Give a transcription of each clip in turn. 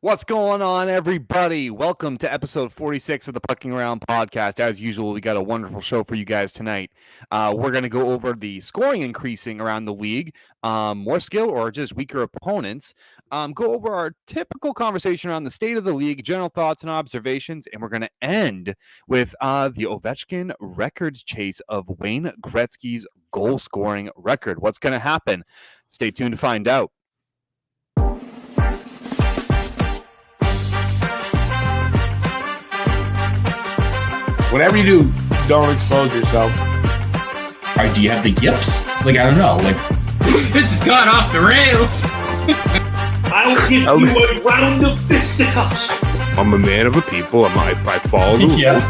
What's going on, everybody? Welcome to episode 46 of the Pucking Around podcast. As usual, we got a wonderful show for you guys tonight. We're going to go over the scoring increasing around the league, more skill or just weaker opponents, go over our typical conversation around the state of the league, general thoughts and observations, and we're going to end with the Ovechkin record chase of Wayne Gretzky's goal scoring record. What's going to happen? Stay tuned to find out. Whatever you do, don't expose yourself. All right, do you have the yips? Like, I don't know. Like, this has gone off the rails. I'll give you a round of fisticuffs. I'm a man of the people. I follow the rules. yeah.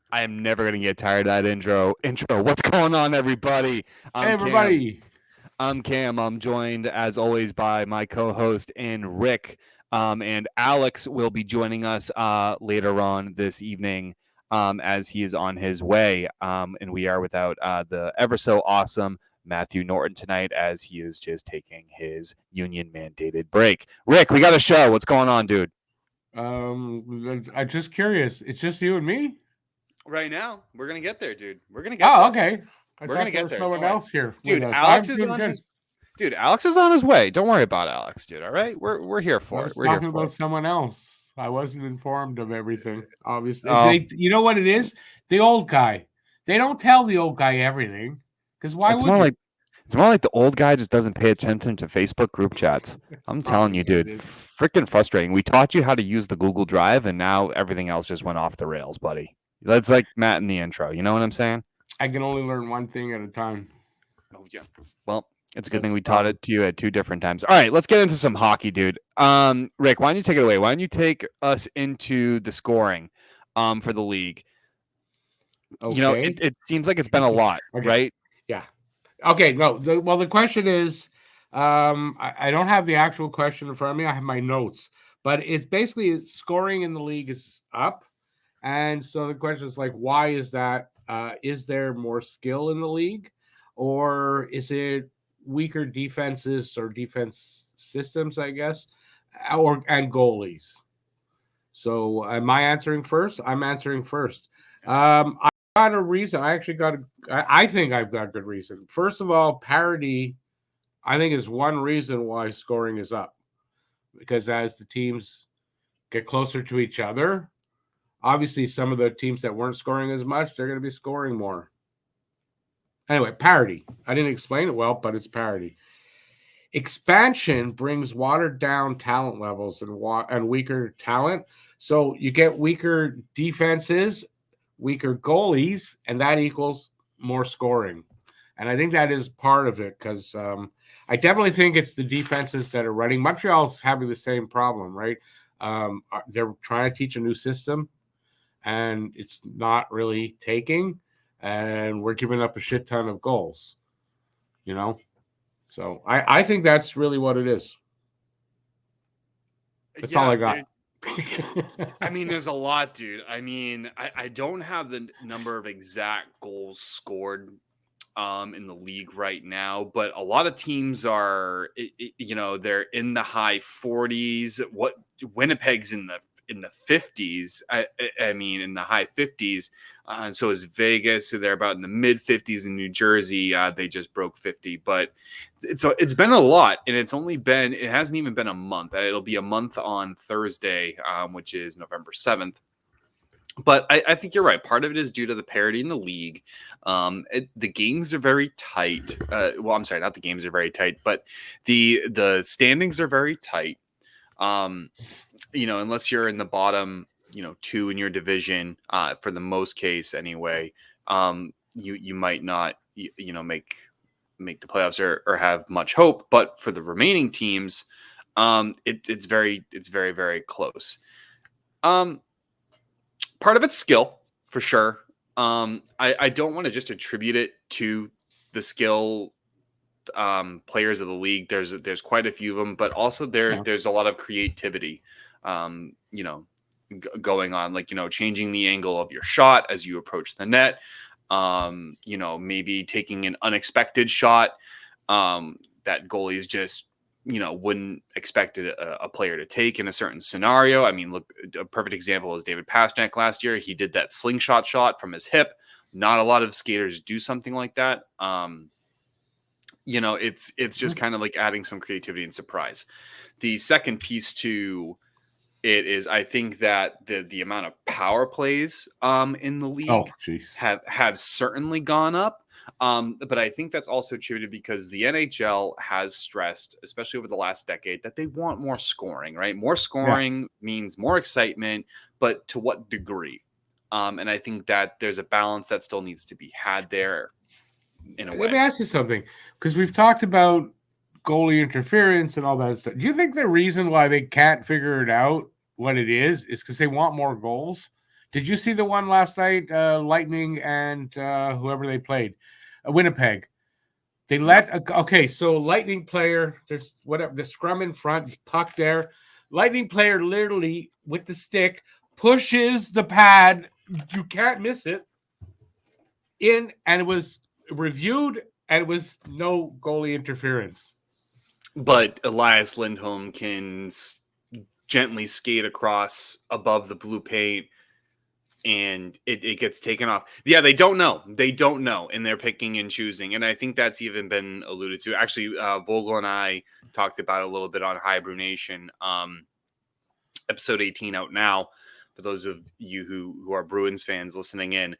I am never going to get tired of that intro. What's going on, everybody? Hey, everybody. I'm Cam. I'm joined, as always, by my co-host and Rick. And Alex will be joining us later on this evening as he is on his way. And we are without the ever so awesome Matthew Norton tonight, as he is just taking his union-mandated break. Rick, we got a show. What's going on, dude? I'm just curious. It's just you and me? Right now, we're going to get there, dude. We're going to get there. Oh, okay. We're gonna get there. Someone else here, dude. Alex is on his. Dude, Alex is on his way. Don't worry about Alex, dude. All right, we're here for it. We're talking here for about it. someone else. I wasn't informed of everything. Obviously, Oh. You know what it is? The old guy. They don't tell the old guy everything because why It's would more you? like it's more like the old guy just doesn't pay attention to Facebook group chats. I'm telling you, dude. Freaking frustrating. We taught you how to use the Google Drive, and now everything else just went off the rails, buddy. That's like Matt in the intro. You know what I'm saying? I can only learn one thing at a time. Oh yeah. Well, it's a good thing we taught it to you at two different times. All right, let's get into some hockey, dude. Rick, why don't you take it away? Why don't you take us into the scoring for the league? Okay. You know, it seems like it's been a lot, Okay. right? Yeah. Okay. No. The question is, I don't have the actual question in front of me. I have my notes, but it's basically scoring in the league is up, and so the question is like, why is that? Is there more skill in the league, or is it weaker defenses or defense systems? I guess, and goalies. So, am I answering first? I'm answering first. I got a reason. I think I've got good reason. First of all, parity, I think, is one reason why scoring is up. Because as the teams get closer to each other, obviously some of the teams that weren't scoring as much, they're going to be scoring more. Anyway, parity. I didn't explain it well, but it's parity. Expansion brings watered down talent levels and weaker talent. So you get weaker defenses, weaker goalies, and that equals more scoring. And I think that is part of it because I definitely think it's the defenses that are running. Montreal's having the same problem, right? They're trying to teach a new system, and it's not really taking, and we're giving up a shit ton of goals, you know? So I think that's really what it is. That's all I got. I mean, there's a lot, dude. I mean, I don't have the number of exact goals scored in the league right now, but a lot of teams are, you know, they're in the high 40s. What Winnipeg's in the 50s. I mean, in the high 50s. So is Vegas. So they're about in the mid 50s in New Jersey. They just broke 50, but it's been a lot, and it hasn't even been a month. It'll be a month on Thursday, which is November 7th. But I think you're right. Part of it is due to the parity in the league. The games are very tight. Well, I'm sorry, not the games are very tight, but the standings are very tight. You know, unless you're in the bottom, you know, two in your division, for the most case anyway, you might not, you know, make the playoffs or have much hope. But for the remaining teams, it's very, very close. Part of it's skill for sure. I don't want to just attribute it to the skill players of the league. There's quite a few of them, but also there's a lot of creativity, you know, going on, like, you know, changing the angle of your shot as you approach the net, Maybe taking an unexpected shot that goalies just, wouldn't expect a player to take in a certain scenario. I mean, look, a perfect example is David Pastrnak last year. He did that slingshot shot from his hip. Not a lot of skaters do something like that. It's just kind of like adding some creativity and surprise. The second piece to it is, I think that the amount of power plays in the league jeez. have certainly gone up. But I think that's also attributed because the NHL has stressed, especially over the last decade, that they want more scoring, right? More scoring means more excitement, but to what degree? And I think that there's a balance that still needs to be had there in a way. Let me ask you something, because we've talked about goalie interference and all that stuff. Do you think the reason why they can't figure it out what it is because they want more goals? Did you see the one last night, Lightning and whoever they played? Winnipeg. They let so Lightning player, there's whatever the scrum in front, puck there. Lightning player literally with the stick pushes the pad. You can't miss it. In, and it was reviewed, and it was no goalie interference. But Elias Lindholm can gently skate across above the blue paint, and it gets taken off. Yeah, they don't know. They don't know, and they're picking and choosing. And I think that's even been alluded to. Actually, Vogel and I talked about it a little bit on High Brew Nation. Episode 18 out now, for those of you who are Bruins fans listening in.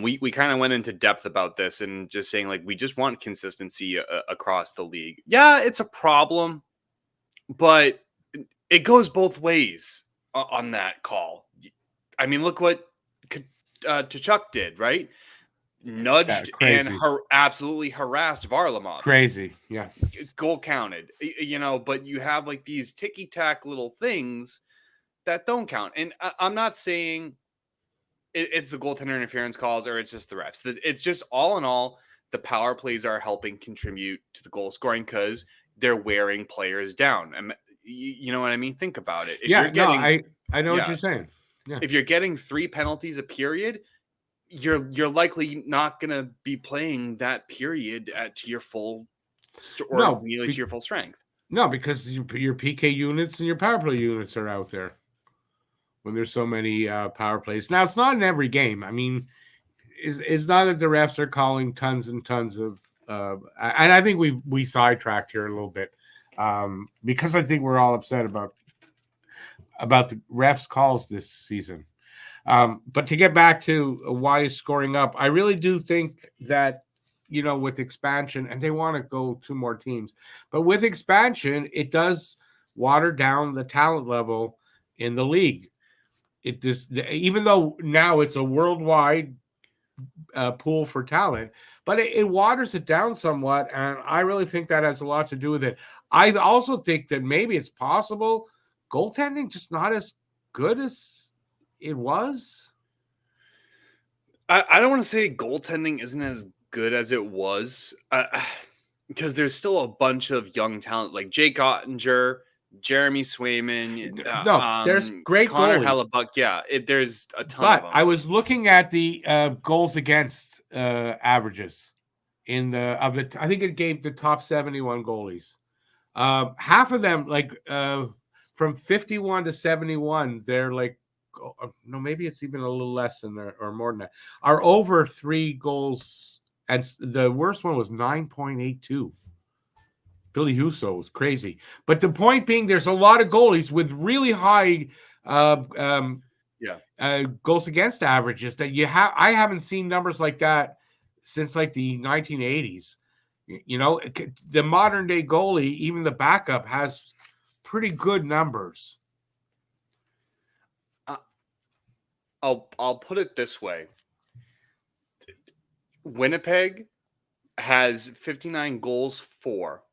We kind of went into depth about this and just saying, like, we just want consistency across the league. Yeah, it's a problem, but it goes both ways on that call. I mean, look what Tkachuk did, right? Nudged and absolutely harassed Varlamov. Crazy, yeah. Goal counted, but you have like these ticky-tack little things that don't count. And I'm not saying it's the goaltender interference calls or it's just the refs. It's just all in all, the power plays are helping contribute to the goal scoring because they're wearing players down. And you know what I mean? Think about it. I know what you're saying. Yeah. If you're getting 3 penalties a period, you're likely not going to be playing that period to your full nearly to your full strength. No, because your PK units and your power play units are out there when there's so many power plays. Now, it's not in every game. I mean, it's not that the refs are calling tons and tons of and I think we sidetracked here a little bit because I think we're all upset about the refs calls this season. But to get back to why is scoring up, I really do think that, with expansion, and they want to go 2 more teams, but with expansion, it does water down the talent level in the league. It just, even though now it's a worldwide pool for talent, but it waters it down somewhat, and I really think that has a lot to do with it. I also think that maybe it's possible goaltending just not as good as it was. I don't want to say goaltending isn't as good as it was because there's still a bunch of young talent like Jake Ottinger, Jeremy Swayman. There's great Connor goalies. Hellebuck. Yeah, there's a ton of them. I was looking at the goals against averages I think it gave the top 71 goalies. Half of them, like from 51 to 71, they're like, no, maybe it's even a little less than that or more than that, are over 3 goals. And the worst one was 9.82. Billy Husso was crazy. But the point being, there's a lot of goalies with really high goals against averages that I haven't seen numbers like that since like the 1980s. The modern day goalie, even the backup, has pretty good numbers. I'll put it this way. Winnipeg has 59 goals for.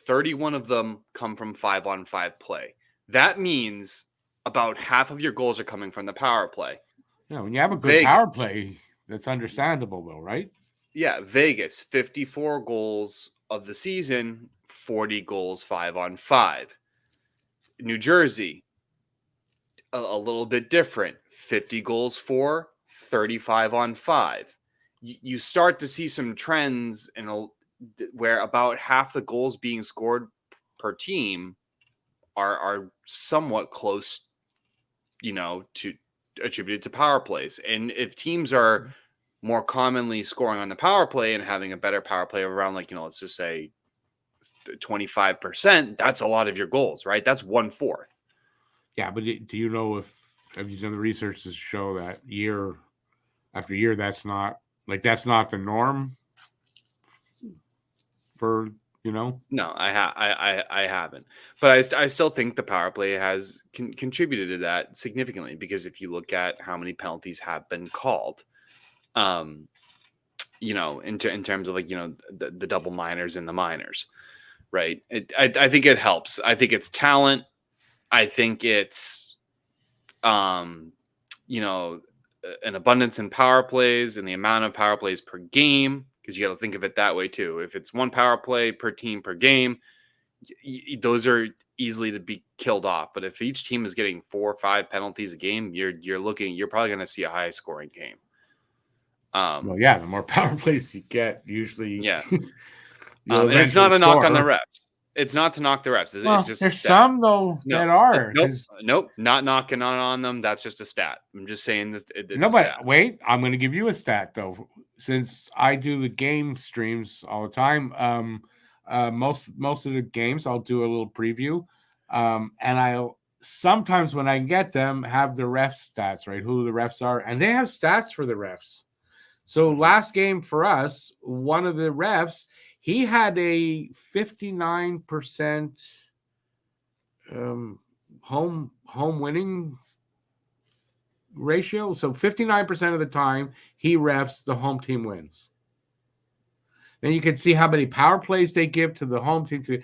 31 of them come from 5-on-5 play. That means about half of your goals are coming from the power play. Yeah, when you have a good power play, that's understandable though, right? Yeah, Vegas, 54 goals of the season, 40 goals 5-on-5. New Jersey, a little bit different. 50 goals for, 35 on 5. you start to see some trends where about half the goals being scored per team are somewhat close, to attributed to power plays. And if teams are more commonly scoring on the power play and having a better power play around, like, let's just say 25%, that's a lot of your goals, right? That's 1/4. Yeah, but do you know have you done the research to show that year after year that's not the norm for No, I haven't, but I still think the power play has contributed to that significantly, because if you look at how many penalties have been called, in terms of, like, the double minors and the minors, right? I think it helps. I think it's talent. I think it's, um, an abundance in power plays and the amount of power plays per game, because you got to think of it that way too. If it's one power play per team per game, those are easily to be killed off. But if each team is getting 4 or 5 penalties a game, you're probably going to see a high scoring game. Well, yeah, the more power plays you get, usually, Yeah. you'll And it's not a eventually knock on the score. refs. It's not to knock the refs. Well, It's just there's a stat. some though that are. Nope, not knocking on them. That's just a stat. I'm just saying this. It's No, a but stat. wait, I'm going to give you a stat though, since I do the game streams all the time. Most of the games I'll do a little preview, and I'll sometimes when I get them have the ref stats, right? Who the refs are, and they have stats for the refs. So last game for us, one of the refs, he had a 59% home winning ratio. So 59% of the time he refs, the home team wins. Then you can see how many power plays they give to the home team.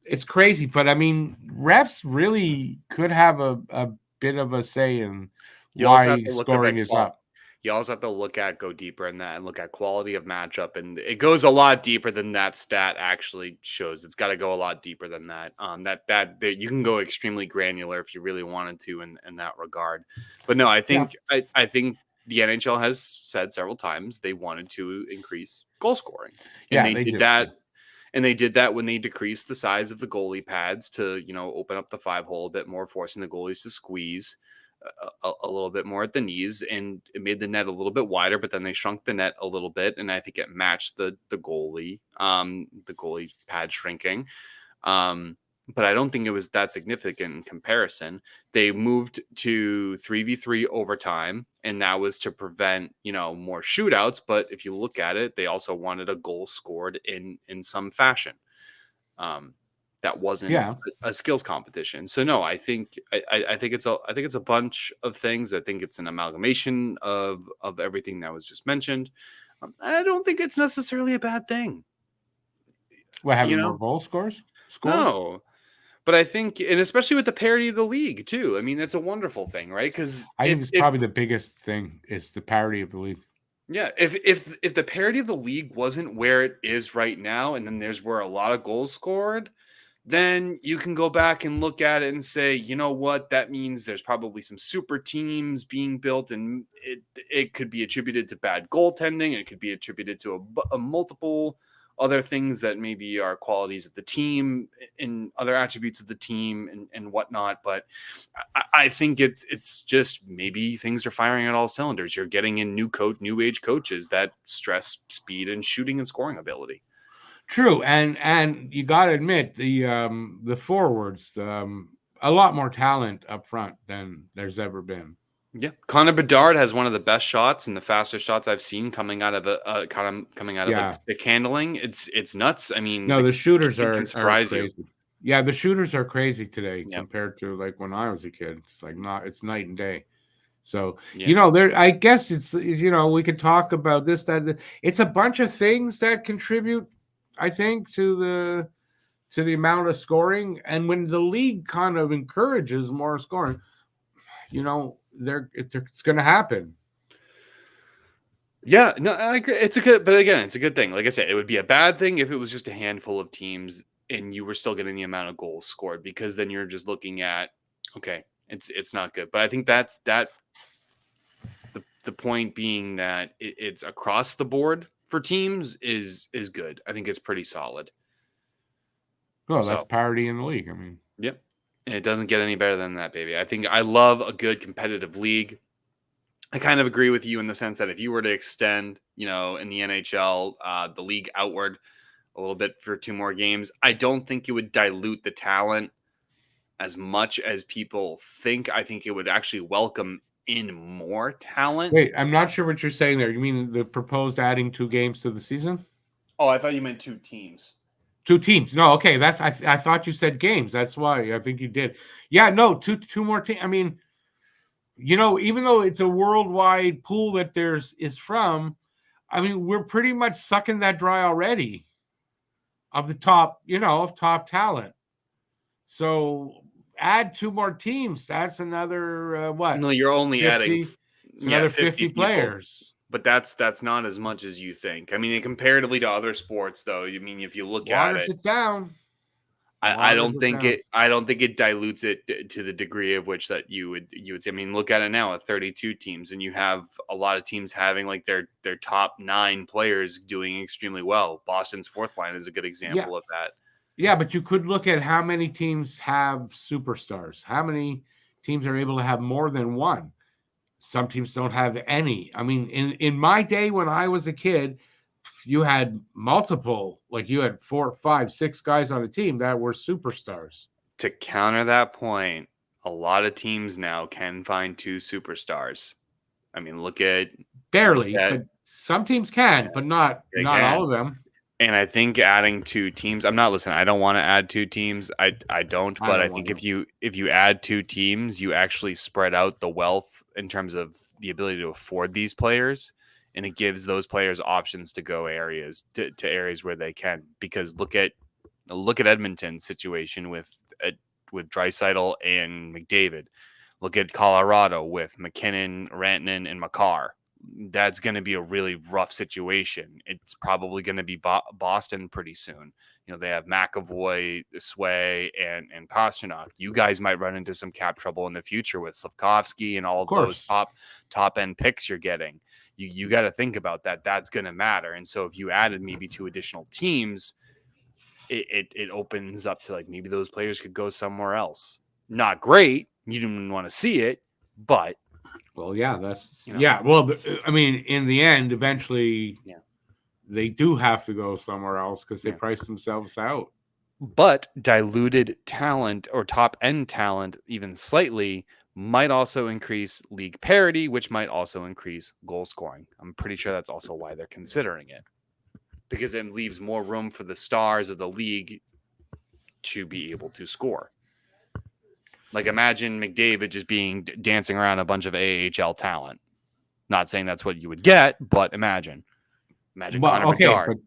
It's crazy, but I mean, refs really could have a bit of a say in why scoring is up. You also have to go deeper in that and look at quality of matchup, and it goes a lot deeper than that stat actually shows. It's got to go a lot deeper than that. That you can go extremely granular if you really wanted to in that regard. But no, I think I think the NHL has said several times they wanted to increase goal scoring, and they did that. And they did that when they decreased the size of the goalie pads to, open up the 5-hole a bit more, forcing the goalies to squeeze a little bit more at the knees, and it made the net a little bit wider, but then they shrunk the net a little bit, and I think it matched the goalie pad shrinking. But I don't think it was that significant in comparison. They moved to 3v3 overtime, and that was to prevent, more shootouts. But if you look at it, they also wanted a goal scored in some fashion. That wasn't a skills competition. So no, I think it's a bunch of things. I think it's an amalgamation of everything that was just mentioned. I don't think it's necessarily a bad thing. What, having more goal scores? No. But I think, and especially with the parity of the league too. I mean, that's a wonderful thing, right? Because I think it's probably the biggest thing is the parity of the league. Yeah, if the parity of the league wasn't where it is right now, and then there's where a lot of goals scored, then you can go back and look at it and say, you know what, that means there's probably some super teams being built, and it could be attributed to bad goaltending. It could be attributed to a multiple other things that maybe are qualities of the team and other attributes of the team and whatnot. But I think it's just maybe things are firing at all cylinders. You're getting in new age coaches that stress speed and shooting and scoring ability. True, and you got to admit the forwards, a lot more talent up front than there's ever been. Yeah, Connor Bedard has one of the best shots and the fastest shots I've seen coming out of like stick handling. It's nuts. I mean, no, the shooters can surprise crazy. you. Yeah, the shooters are crazy today compared to like when I was a kid. It's like it's night and day. So there, I guess it's we could talk about this, that it's a bunch of things that contribute, I think, to the amount of scoring. And when the league kind of encourages more scoring, it's going to happen. Yeah, no, I agree. It's a good thing. Like I said, it would be a bad thing if it was just a handful of teams and you were still getting the amount of goals scored, because then you're just looking at, okay, it's not good. But I think the the point being that it's across the board for teams is good. I think it's pretty solid. Well, that's So, parity in the league. I mean, yep. And it doesn't get any better than that, baby. I think I love a good competitive league. I kind of agree with you in the sense that if you were to extend, in the NHL, the league outward a little bit for 2 more games, I don't think it would dilute the talent as much as people think. I think it would actually welcome in more talent. wait, I'm not sure what you're saying there. You mean the proposed adding 2 games to the season? Oh, I thought you meant 2 teams. 2 teams. No, okay. That's I thought you said games. That's why I think you did. Yeah, no, two more teams. I mean, even though it's a worldwide pool that is from, I mean, we're pretty much sucking that dry already of the top, of top talent. So add 2 more teams. That's another what? No, you're only 50? adding It's another 50 people. players. But that's not as much as you think. I mean, comparatively to other sports, though, I mean, if you look at Waters it, it down. I don't Waters it think down. I don't think it dilutes it to the degree of which that you would say. I mean, look at it now at 32 teams, and you have a lot of teams having like their top 9 players doing extremely well. Boston's 4th line is a good example of that. Yeah, but you could look at how many teams have superstars. How many teams are able to have more than one? Some teams don't have any. I mean, in my day when I was a kid, you had multiple, like you had 4, 5, 6 guys on a team that were superstars. To counter that point, a lot of teams now can find 2 superstars. I mean, look at but some teams can, but not all of them. And I think adding 2 teams, I don't want to add 2 teams. I don't, but I think if you add 2 teams, you actually spread out the wealth in terms of the ability to afford these players, and it gives those players options to go areas to areas where they can. Because look at Edmonton's situation with Draisaitl and McDavid. Look at Colorado with McKinnon, Rantanen, and Makar. That's going to be a really rough situation. It's probably going to be Boston pretty soon. They have McAvoy, Sway, and Pasternak. You guys might run into some cap trouble in the future with Slavkovsky and all of those top end picks you're getting. You got to think about that. That's going to matter. And so if you added maybe 2 additional teams, it opens up to like maybe those players could go somewhere else. Not great. You didn't want to see it, but. Well, yeah, yeah. Well, I mean, in the end, eventually, they do have to go somewhere else because they price themselves out. But diluted talent or top end talent, even slightly, might also increase league parity, which might also increase goal scoring. I'm pretty sure that's also why they're considering it, because it leaves more room for the stars of the league to be able to score. Like, imagine McDavid just dancing around a bunch of AHL talent. Not saying that's what you would get, but imagine. Connor Bedard.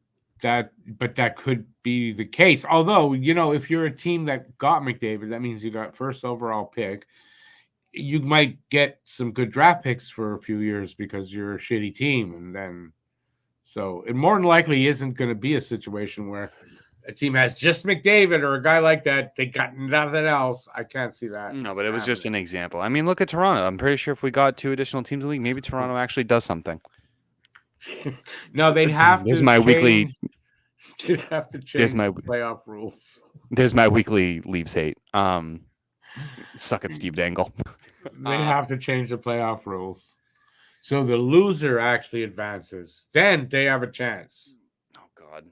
But that could be the case. Although, if you're a team that got McDavid, that means you got first overall pick. You might get some good draft picks for a few years because you're a shitty team, and then so it more than likely isn't going to be a situation where a team has just McDavid or a guy like that. They got nothing else. I can't see that. No, but it was just an example. I mean, look at Toronto. I'm pretty sure if we got 2 additional teams in the league, maybe Toronto actually does something. No, they'd have to. They'd have to change my playoff rules. There's my weekly leaves hate. Suck at Steve Dangle. They have to change the playoff rules. So the loser actually advances. Then they have a chance. Oh, God.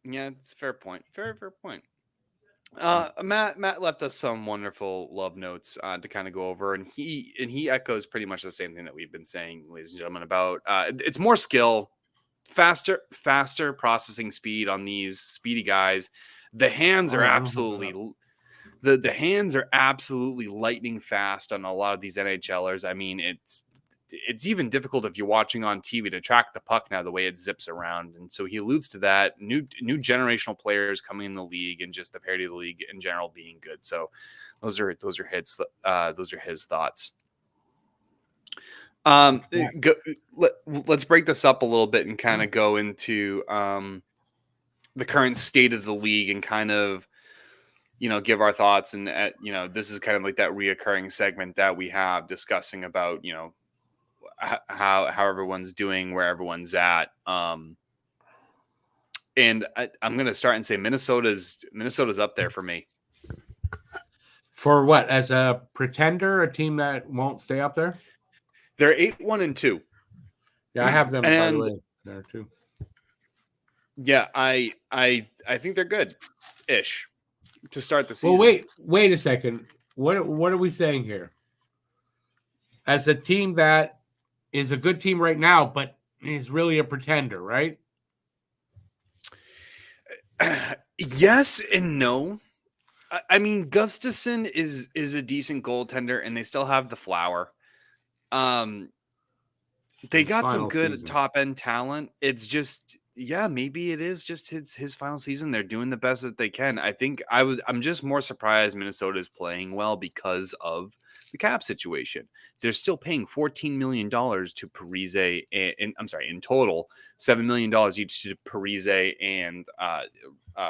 Yeah, it's a fair point. Very fair point. Matt left us some wonderful love notes to kind of go over, and he echoes pretty much the same thing that we've been saying, ladies and gentlemen, about it's more skill, faster processing speed on these speedy guys. The hands are absolutely the hands are absolutely lightning fast on a lot of these NHLers. I mean, it's even difficult if you're watching on TV to track the puck now, the way it zips around. And so he alludes to that new generational players coming in the league and just the parity of the league in general being good. So those are his thoughts. Let's break this up a little bit and kind of go into the current state of the league and kind of, give our thoughts. And, this is kind of like that reoccurring segment that we have discussing about, how everyone's doing, where everyone's at. And I'm gonna start and say Minnesota's up there for me. For what? As a pretender, a team that won't stay up there? They're 8-1-2. Yeah, I have them, by the And way, there too. yeah, I think they're good ish to start the season. Well, wait a second. What are we saying here? As a team that is a good team right now, but is really a pretender, right? Yes and no. I mean, Gustafson is a decent goaltender, and they still have the Flower. They got some good top end talent. It's just, yeah, maybe it is just his final season. They're doing the best that they can. I think I'm just more surprised Minnesota is playing well because of the cap situation. They're still paying $14 million to Parise, and I'm sorry, in total, $7 million each to Parise and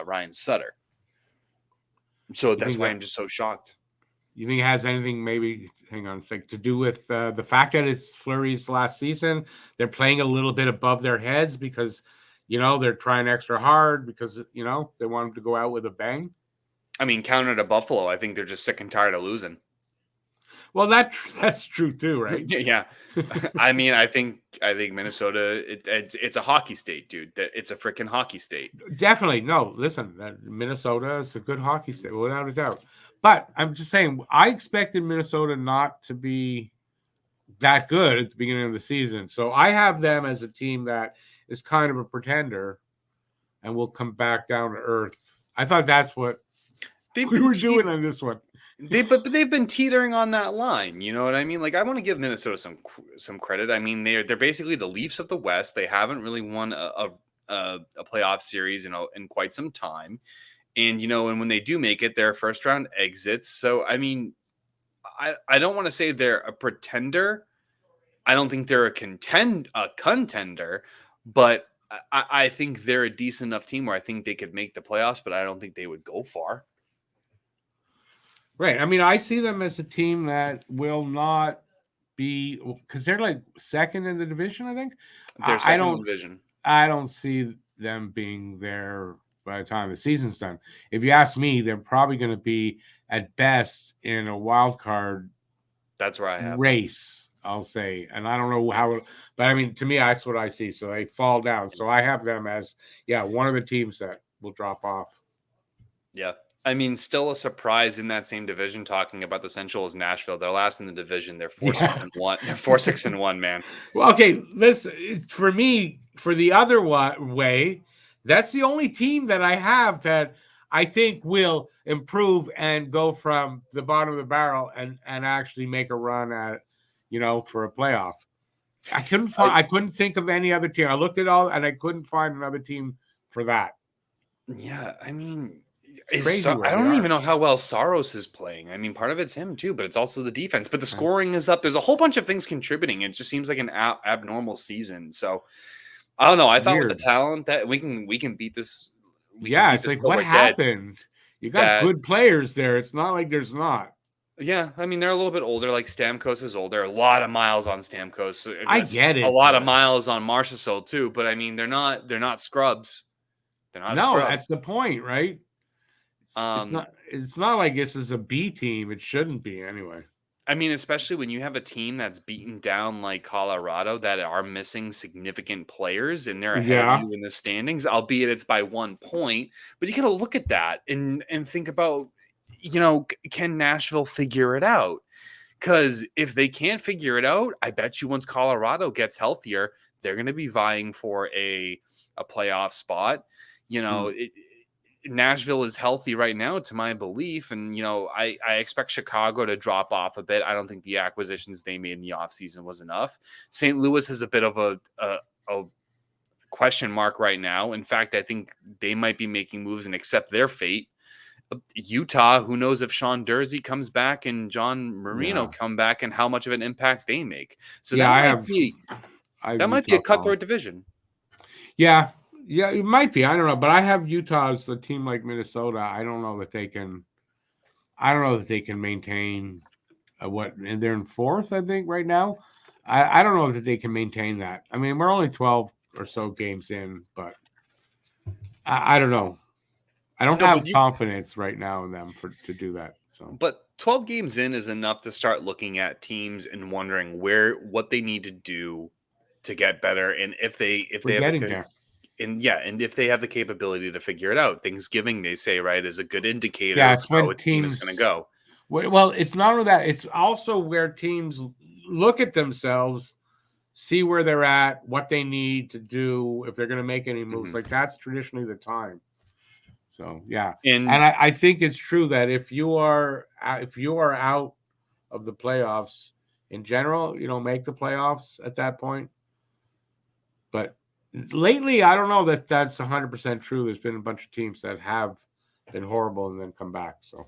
Ryan Sutter. So that's why I'm just so shocked. You think it has anything, maybe, hang on a sec, to do with the fact that it's Fleury's last season? They're playing a little bit above their heads because, they're trying extra hard because, they want them to go out with a bang? I mean, counter to Buffalo, I think they're just sick and tired of losing. Well, that's true too, right? Yeah. I mean, I think Minnesota, it's a hockey state, dude. It's a freaking hockey state. Definitely. No, listen, Minnesota is a good hockey state, without a doubt. But I'm just saying, I expected Minnesota not to be that good at the beginning of the season. So I have them as a team that is kind of a pretender and will come back down to earth. I thought that's what we were doing on this one. But they've been teetering on that line. You know what I mean? Like, I want to give Minnesota some credit. I mean, they're basically the Leafs of the West. They haven't really won a playoff series in quite some time. And, and when they do make it, they're first round exits. So, I mean, I don't want to say they're a pretender. I don't think they're a contender, but I think they're a decent enough team where I think they could make the playoffs, but I don't think they would go far. Right. I mean, I see them as a team that will not be, because they're like second in the division, I think. They're second in the division. I don't see them being there by the time the season's done. If you ask me, they're probably going to be at best in a wild card That's where I have race, I'll say. And I don't know how, but I mean, to me, that's what I see. So they fall down. So I have them as, one of the teams that will drop off. Yeah. I mean, still a surprise in that same division. Talking about the Central is Nashville. They're last in the division. They're 4-6-1. They're 4-6-1, man. Well, okay. For me, for the other way, that's the only team that I have that I think will improve and go from the bottom of the barrel and actually make a run at, for a playoff. I couldn't think of any other team. I looked at all and I couldn't find another team for that. Yeah, I mean, I don't even know how well Saros is playing. I mean, part of it's him too, but it's also the defense. But the scoring is up. There's a whole bunch of things contributing. It just seems like an abnormal season. So I don't know. I thought with the talent that we can beat this. It's like, what happened? You got good players there. It's not like there's not. Yeah, I mean, they're a little bit older. Like Stamkos is older. A lot of miles on Stamkos. I get it. A lot of miles on Marchessault too. But I mean, they're not scrubs. They're not. No, scrubs. That's the point, right? It's not like this is a B team. It shouldn't be anyway. I mean, especially when you have a team that's beaten down like Colorado that are missing significant players and they're ahead of you in the standings, albeit it's by 1 point. But you got to look at that and think about, can Nashville figure it out? Because if they can't figure it out, I bet you once Colorado gets healthier, they're going to be vying for a playoff spot. Nashville is healthy right now, to my belief. And, I expect Chicago to drop off a bit. I don't think the acquisitions they made in the offseason was enough. St. Louis is a bit of a question mark right now. In fact, I think they might be making moves and accept their fate. Utah, who knows if Sean Dursey comes back and John Marino come back and how much of an impact they make. So that might be a cutthroat division. Yeah. Yeah, it might be. I don't know, but I have Utah as a team like Minnesota. I don't know that they can. I don't know that they can maintain and they're in fourth, I think, right now. I don't know that they can maintain that. I mean, we're only 12 or so games in, but I don't know. I don't No, have but you confidence right now in them to do that. So but 12 games in is enough to start looking at teams and wondering what they need to do to get better, and if we're they have getting there. and if they have the capability to figure it out. Thanksgiving, they say, right, is a good indicator Yeah, of it's how when a team is going to teams. go. Well, it's not only that; it's also where teams look at themselves, see where they're at, what they need to do if they're going to make any moves. Mhm. Like that's traditionally the time. So yeah, And and I think it's true that if you are out of the playoffs in general, you don't make the playoffs at that point. But lately, I don't know that that's 100% true. There's been a bunch of teams that have been horrible and then come back. So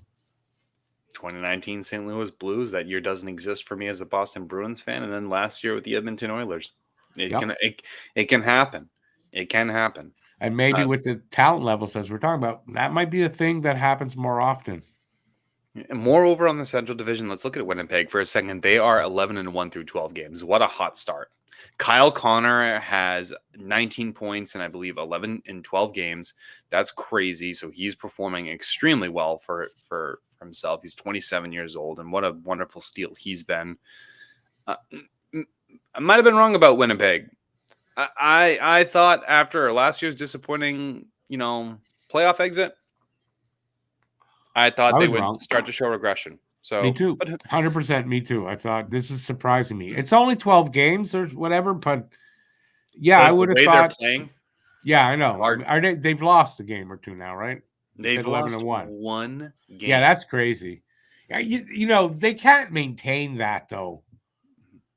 2019 St. Louis Blues, that year doesn't exist for me as a Boston Bruins fan, and then last year with the Edmonton Oilers. yep. It can happen. It can happen. And maybe Uh, with the talent levels as we're talking about, that might be a thing that happens more often. And moreover, on the Central Division, let's look at Winnipeg for a second. They are 11-1 through 12 games. What a hot start! Kyle Connor has 19 points and I believe 11 in 12 games. That's crazy. So he's performing extremely well for himself. He's 27 years old, and what a wonderful steal he's been. I might have been wrong about Winnipeg. I thought after last year's disappointing, playoff exit, I thought I they was would wrong. start to show regression. Me So, too. but 100% me too. I thought this is surprising me. It's only 12 games or whatever, but yeah, I but the would have way they're thought. playing, Yeah, I know. are Are they? They've lost a game or two now, right? You they've said 11 lost and 1. one Yeah, game. that's crazy. Yeah, they can't maintain that though,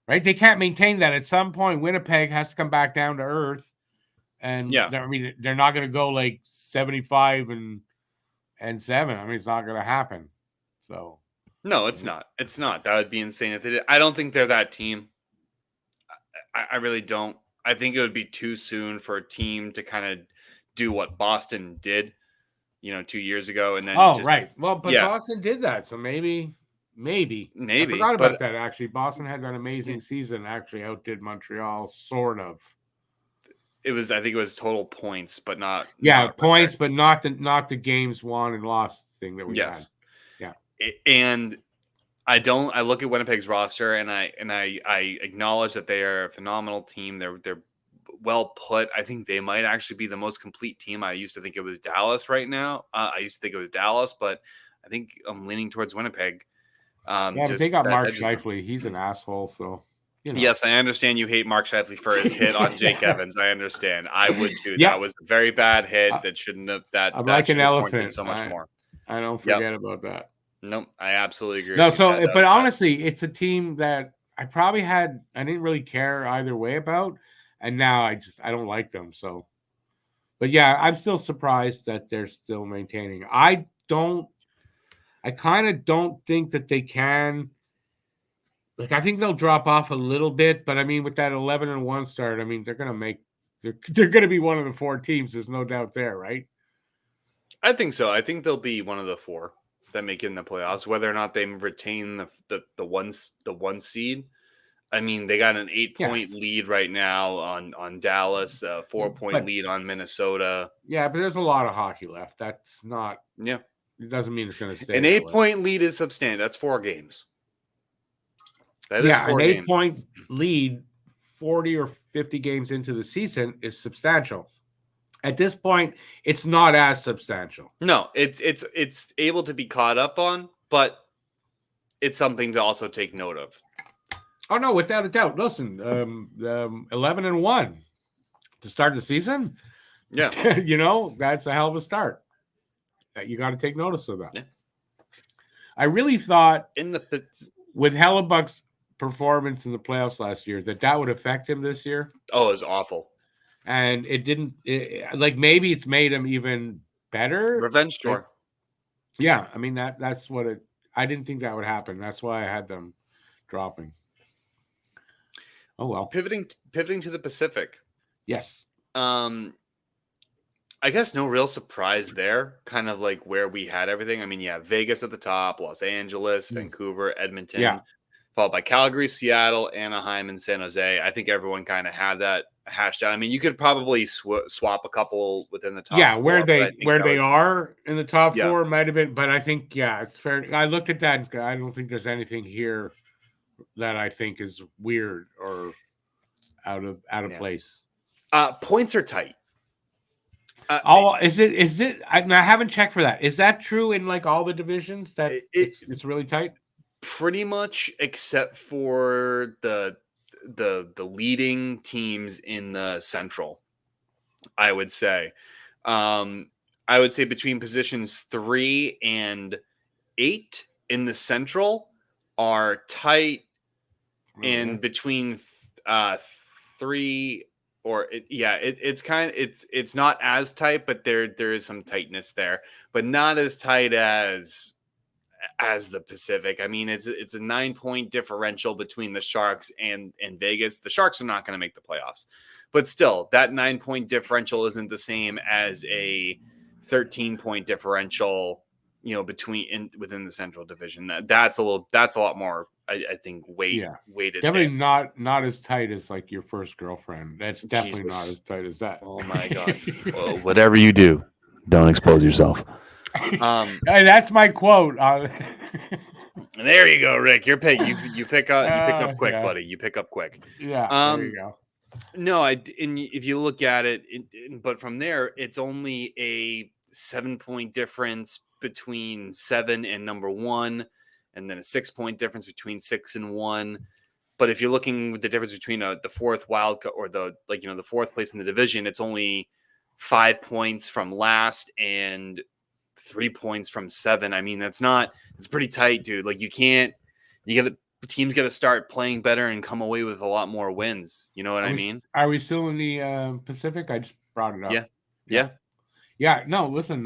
right? They can't maintain that. At some point, Winnipeg has to come back down to earth, and Yeah. I mean, they're not going to go like 75 and 7. I mean, it's not going to happen. So No, it's not. It's not. That would be insane if they did. I don't think they're that team. I really don't. I think it would be too soon for a team to kind of do what Boston did, 2 years ago, and then oh, just right. Well, but yeah, Boston did that, so maybe. I maybe. forgot about But that. Actually, Boston had that yeah, amazing season. Actually, outdid Montreal, sort of. I think it was total points, but not Yeah, record. points, but not the games won and lost thing that we had. Yes, Yeah, and I don't. I look at Winnipeg's roster, and I acknowledge that they are a phenomenal team. They're well put. I think they might actually be the most complete team. I used to think it was Dallas. Right now, I used to think it was Dallas, but I think I'm leaning towards Winnipeg. yeah, but Just they got that Mark that just Scheifele. He's an asshole, so yes, I understand you hate Mark Scheifele for his hit on Jake Evans. I understand. I would too. Yeah, That was a very bad hit. I, That shouldn't have. That I'm that like an should have warranted elephant. so much more. I don't Yep. forget about that. Nope. I absolutely agree No, with you. so That was but bad. honestly, it's a team that I didn't really care either way about, and now I don't like them. So, but yeah, I'm still surprised that they're still maintaining. I kind of don't think that they can. Like, I think they'll drop off a little bit, but I mean, with that 11-1 start, I mean, they're gonna be one of the 4 teams. There's no doubt there, right? I think so. I think they'll be one of the 4 that make it in the playoffs. Whether or not they retain the one seed. I mean, they got an 8-point lead right now on Dallas, a 4-point But lead on Minnesota. yeah, but there's a lot of hockey left. That's not. Yeah, It doesn't mean it's gonna stay an that way. 8-point lead is substantial. That's 4 games. That is Yeah, an 4 games. 8-point lead, 40 or 50 games into the season is substantial. At this point, it's not as substantial. No, it's able to be caught up on, but it's something to also take note of. Oh no, without a doubt. Listen, 11-1 to start the season. Yeah, that's a hell of a start. You got to take notice of that. Yeah. I really thought in the with Hellebuck's performance in the playoffs last year that would affect him this year. Oh, it was awful. And it didn't. Like maybe it's made him even better. Revenge tour. Yeah, I mean that's what it. I didn't think that would happen. That's why I had them dropping. Oh well. Pivoting to the Pacific. Yes. I guess no real surprise there. Kind of like where we had everything. I mean, yeah, Vegas at the top, Los Angeles, Vancouver, Edmonton. Yeah. followed by Calgary, Seattle, Anaheim, and San Jose. I think everyone kind of had that hashed out. I mean, you could probably swap a couple within the top. Yeah, where four, but I think they are in the top Yeah. 4 might have been, but I think it's fair. I looked at that and I don't think there's anything here that I think is weird or out of place. Points are tight. Is it? I haven't checked for that. Is that true in like all the divisions that it's really tight? Pretty much, except for the leading teams in the Central, I would say. I would say between positions 3 and 8 in the Central are tight, and between 3 or it's not as tight, but there is some tightness there, but not as tight as the Pacific. I mean, it's a 9-point differential between the Sharks and Vegas. The Sharks are not going to make the playoffs, but still, that 9-point differential isn't the same as a 13-point differential, within the Central Division. That's a lot more, I think, weighted. Definitely not as tight as like your first girlfriend. That's definitely not as tight as that. Oh my God. Well, whatever you do, don't expose yourself. That's my quote. There you go, Rick. You pick up quick, buddy. You pick up quick. Yeah. There you go. No, if you look at it, but from there, it's only a 7-point difference between 7 and number 1, and then a 6-point difference between 6 and 1. But if you're looking with the difference between the fourth wild or the fourth place in the division, it's only 5 points from last and 3 points from 7. I mean, it's pretty tight, dude. Like teams got to start playing better and come away with a lot more wins. You know what I mean? Are we still in the Pacific? I just brought it up. Yeah. No, listen.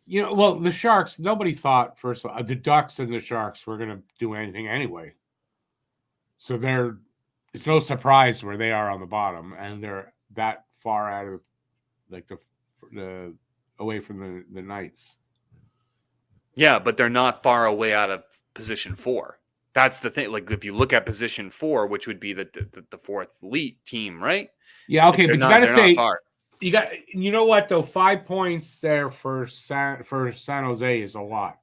The Sharks. Nobody thought first of all the Ducks and the Sharks were going to do anything anyway. So it's no surprise where they are on the bottom, and they're that far out of like the away from the Knights. Yeah, but they're not far away out of position 4. That's the thing. Like if you look at position 4, which would be the fourth elite team, right? Yeah, okay, but you got to say you know what though? 5 points there for San Jose is a lot.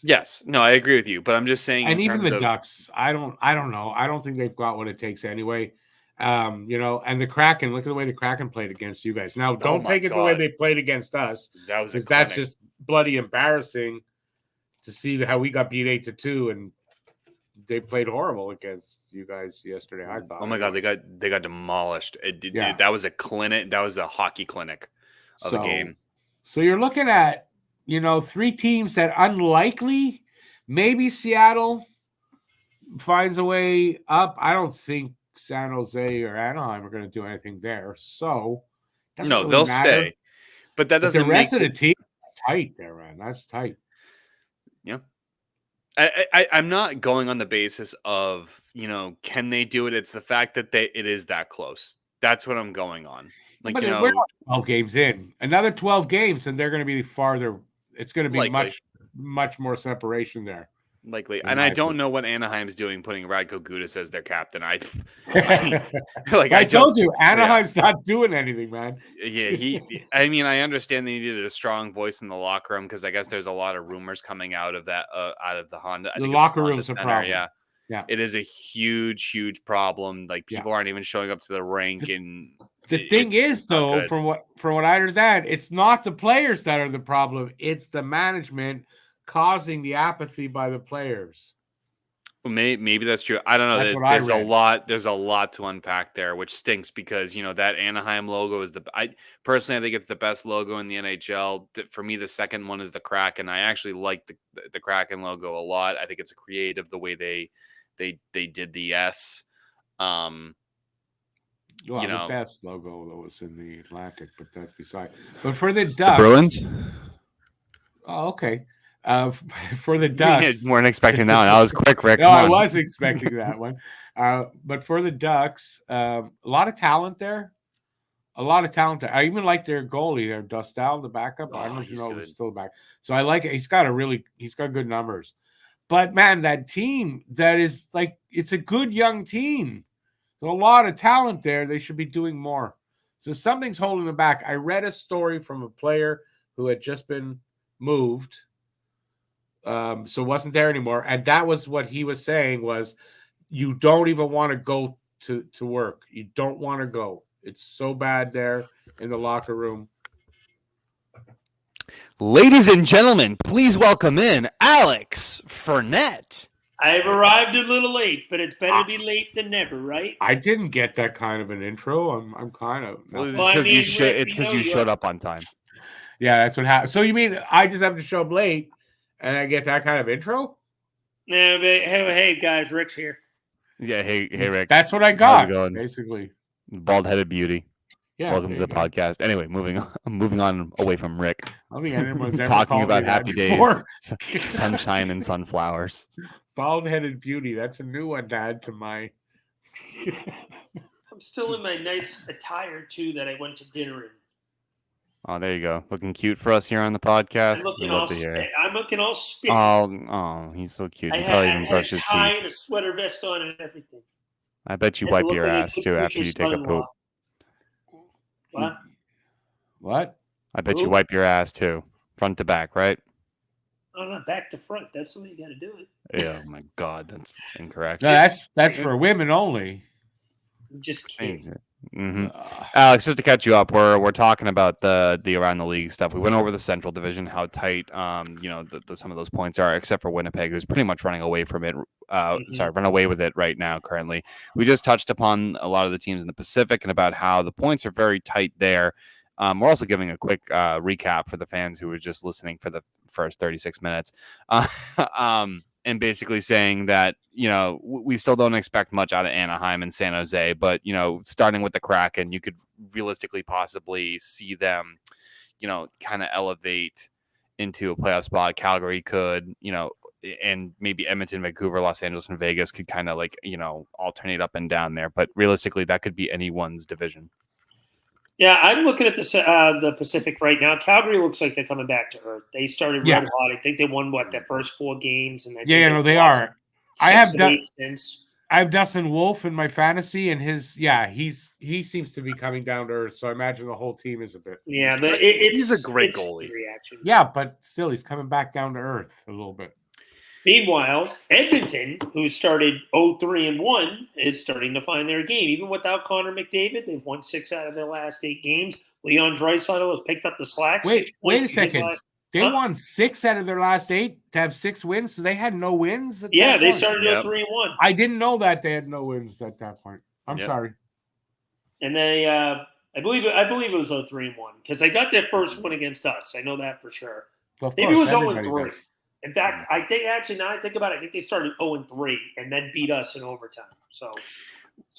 Yes, no, I agree with you, but I'm just saying. And even the Ducks, I don't know. I don't think they've got what it takes anyway. And the Kraken. Look at the way the Kraken played against you guys. Now, don't take it the way they played against us. That's just bloody embarrassing to see how we got beat 8-2, and they played horrible against you guys yesterday. I thought. Oh my God, they got demolished. That was a clinic. That was a hockey clinic of a game. So you're looking at 3 teams that unlikely. Maybe Seattle finds a way up. I don't think San Jose or Anaheim are going to do anything there. So no, they'll stay. But that doesn't. The rest of the team tight there, man. That's tight. Yeah. I'm not going on the basis of, can they do it? It's the fact that it is that close. That's what I'm going on. Like, but we're 12 games in. Another 12 games, and they're going to be farther. It's going to be much more separation there. Likely. And I don't know what Anaheim's doing putting Radko Gudas as their captain. I told you, Anaheim's not doing anything, man. Yeah, I understand they needed a strong voice in the locker room because I guess there's a lot of rumors coming out of that out of the Honda. The locker room's a problem. Yeah. It is a huge, huge problem. Like people aren't even showing up to the rink. And the thing is, though, from what I understand, it's not the players that are the problem. It's the management causing the apathy by the players. Well, maybe that's true. I don't know. There's a lot to unpack there, which stinks because that Anaheim logo is I think it's the best logo in the NHL. For me, the second one is the Kraken. I actually like the Kraken logo a lot. I think it's creative the way they did the S. The best logo that was in the Atlantic, but that's beside. But for the Ducks, the Bruins. Oh, okay. For the Ducks, you weren't expecting that one. I was quick, Rick. No, I was expecting that one. But for the Ducks, a lot of talent there. I even like their goalie there, Dostal, the backup. I don't know if you know if he's still back. So I like it. He's got good numbers. But man, that team that is like it's a good young team. There's a lot of talent there. They should be doing more. So something's holding them back. I read a story from a player who had just been moved, so wasn't there anymore, and that was what he was saying was, you don't even want to go to work. You don't want to go. It's so bad there in the locker room. Ladies and gentlemen, please welcome in Alex Fournette. I've arrived a little late, but it's better to be late than never, right? I didn't get that kind of an intro. I'm kind of Well, it's Well, I because mean, it's because you showed up on time. yeah. That's what happened. So you mean I just have to show up late and I get that kind of intro? No, but hey, guys, Rick's here. Yeah, hey Rick. That's what I How's got. it going? Basically. Bald-headed beauty. Yeah. Welcome to the podcast. Anyway, moving on away from Rick. I don't think anyone's ever Talking called about me that happy before. days, sunshine and sunflowers. Bald-headed beauty. That's a new one to add to my. I'm still in my nice attire too that I went to dinner in. Oh, there you go. Looking cute for us here on the podcast. I'm looking We all love to hear it. I'm looking all spiffy. Oh, he's so cute. I He had, probably I even had brushed a his tie teeth. and a sweater vest on and everything. I bet you And wipe look your like a ass good too after future you take a poop. son-in-law. What? What? I bet you Poop? wipe your ass too, front to back, right? Oh, not back to front. That's the way you got to do it. Yeah, oh my God, that's incorrect. No, that's for women only. I'm just kidding. Mm-hmm. Alex, just to catch you up, we're talking about the around the league stuff. We went over the Central Division, how tight some of those points are, except for Winnipeg, who's pretty much running away from it. Run away with it right now. Currently, we just touched upon a lot of the teams in the Pacific and about how the points are very tight there. We're also giving a quick recap for the fans who were just listening for the first 36 minutes. And basically saying that, we still don't expect much out of Anaheim and San Jose, but, starting with the Kraken, you could realistically possibly see them, kind of elevate into a playoff spot. Calgary could, and maybe Edmonton, Vancouver, Los Angeles, and Vegas could kind of alternate up and down there. But realistically, that could be anyone's division. Yeah, I'm looking at the Pacific right now. Calgary looks like they're coming back to earth. They started red hot. I think they won their first 4 games, and they are. I have since. I have Dustin Wolf in my fantasy, and he seems to be coming down to earth. So I imagine the whole team is a bit. Yeah, but he's a great goalie. Reaction. Yeah, but still, he's coming back down to earth a little bit. Meanwhile, Edmonton, who started 0-3-1, is starting to find their game. Even without Connor McDavid, they've won 6 out of their last 8 games. Leon Draisaitl has picked up the slack. Wait a second. They won 6 out of their last 8 to have 6 wins, so they had no wins? Yeah, they started 0-3-1. I didn't know that they had no wins at that point. I'm sorry. And they, I believe it was 0-3-1 because they got their first win against us. I know that for sure. Maybe it was 0-3. In fact, I think now I think about it, I think they started 0-3 and then beat us in overtime. So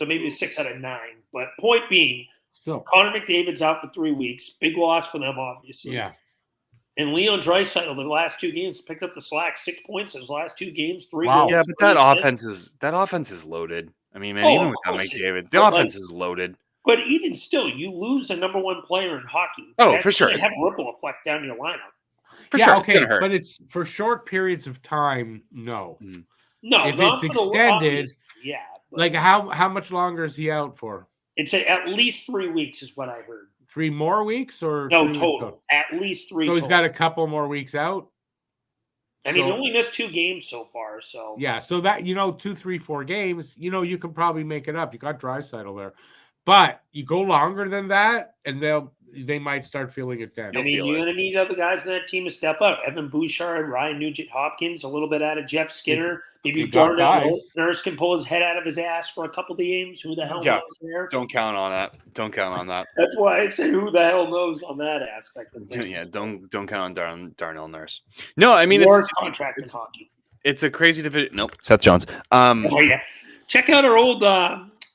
maybe it's 6 out of 9. But point being, Connor McDavid's out for 3 weeks. Big loss for them, obviously. Yeah. And Leon Draisaitl, the last 2 games, picked up the slack. 6 points in his last 2 games, 3 goals. Yeah, but that offense is loaded. I mean, man, even without McDavid, the offense is loaded. But even still, you lose a number 1 player in hockey. Oh, for sure. Have a ripple effect down your lineup. For sure. Okay, but it's for short periods of time. No, no. If it's extended, but like how much longer is he out for? It's at least 3 weeks, is what I heard. 3 more weeks, or no total? At least 3. So he's got a couple more weeks out. I mean, he only missed 2 games so far. So yeah, so that 2, 3, 4 games, you can probably make it up. You got Draisaitl there, but you go longer than that, and they might start feeling it then. I mean, you're going to need other guys in that team to step up. Evan Bouchard, Ryan Nugent-Hopkins, a little bit out of Jeff Skinner. Maybe Darnell Nurse can pull his head out of his ass for a couple of games. Who the hell knows there? Don't count on that. That's why I said who the hell knows on that aspect of things. Yeah, don't count on Darnell Nurse. No, I mean, it's contract in hockey. It's a crazy division. Nope, Seth Jones. Oh, yeah. Check out our old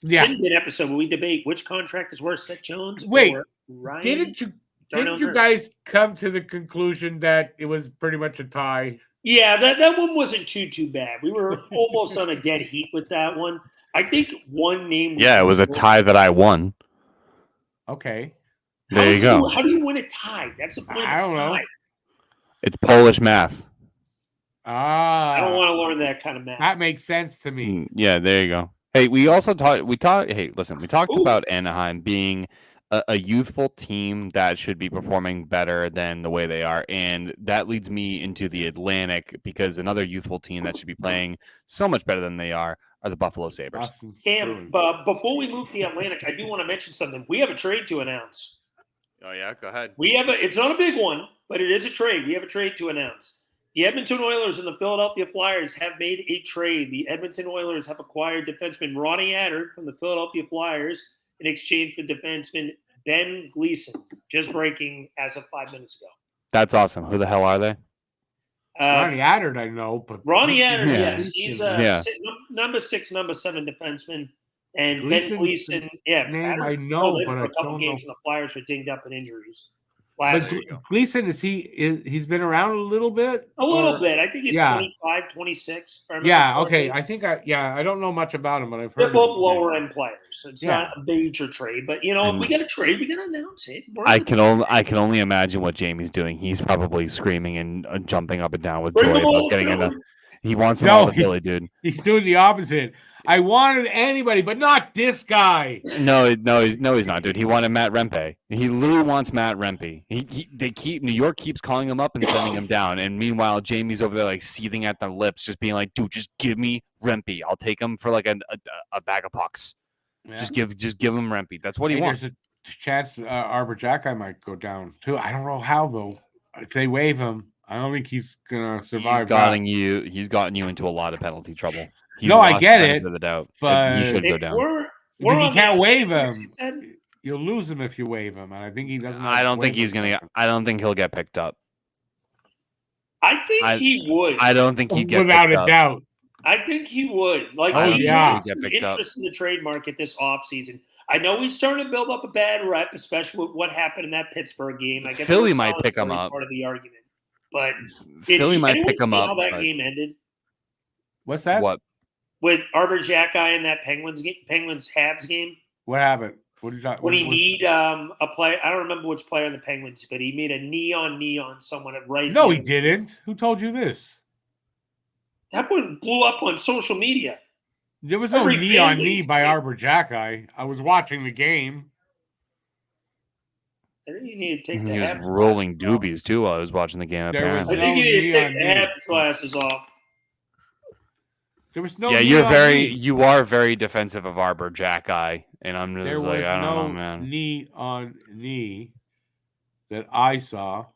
Syndicate episode where we debate which contract is worse, Seth Jones or Ryan. Didn't you guys come to the conclusion that it was pretty much a tie? Yeah, that one wasn't too bad. We were almost on a dead heat with that one. I think one name. Yeah, it was a tie that I won. Okay. There you go. How do you win a tie? That's the point of a tie. I don't know. It's Polish math. I don't want to learn that kind of math. That makes sense to me. Yeah, there you go. Hey, we also talked. Hey, listen, we talked about Anaheim being a youthful team that should be performing better than the way they are, and that leads me into the Atlantic because another youthful team that should be playing so much better than they are the Buffalo Sabres. Cam, before we move to the Atlantic, I do want to mention something. We have a trade to announce. Oh yeah, go ahead. It's not a big one, but it is a trade. We have a trade to announce. The Edmonton Oilers and the Philadelphia Flyers have made a trade. The Edmonton Oilers have acquired defenseman Ronnie Attard from the Philadelphia Flyers in exchange for defenseman Ben Gleason. Just breaking as of 5 minutes ago. That's awesome. Who the hell are they? Ronnie Attard, I know, but Ronnie Attard, Yeah. yes, he's number 6, number 7 defenseman, and Gleason's Ben Gleason, yeah, name Attard I know, played but for I a couple don't games know. when the Flyers were dinged up in injuries. But Gleason, he's been around a little bit? A little bit. I think he's 25, 26. Yeah, okay. I think I don't know much about him, but I've heard they're both lower end players. So it's not a major trade. But if we get a trade, we gotta announce it. I can only imagine what Jamie's doing. He's probably screaming and jumping up and down with joy about getting into. He wants him all Philly, dude. He's doing the opposite. I wanted anybody, but not this guy. No, he's not, dude. He wanted Matt Rempe. He literally wants Matt Rempe. New York keeps calling him up and sending him down, and meanwhile, Jamie's over there like seething at the lips, just being like, "Dude, just give me Rempe. I'll take him for like a bag of pucks. Yeah. Just give him Rempe. That's what he wants." There's a chance Arbor Jack might go down too. I don't know how though. If they waive him, I don't think he's gonna survive. He's gotten you into a lot of penalty trouble. I get it. The doubt, but he should go down. You can't waive him. You'll lose him if you waive him, and I think he doesn't. I don't think he's gonna. I don't think he'll get picked up. I think he would. I don't think he'd get without picked a up. doubt. I think he would. He has some interest in the trade market this offseason. I know he's starting to build up a bad rep, especially with what happened in that Pittsburgh game. I guess Philly might pick him up. Part of the argument, but Philly might pick him up. How that game ended? What's that? What? With Arbor Jack in that Penguins Habs game. What happened? When he kneed a player, I don't remember which player in the Penguins, but he made a knee on someone at right. No, he didn't. Who told you this? That one blew up on social media. There was no knee on knee by Arbor Jack. I was watching the game. I think you need to take He was rolling doobies too while I was watching the game. I think you need to take the Habs glasses off. There was no. Yeah, you are very defensive of Arbor Jack, and I'm just I don't know, man. Knee on knee that I saw.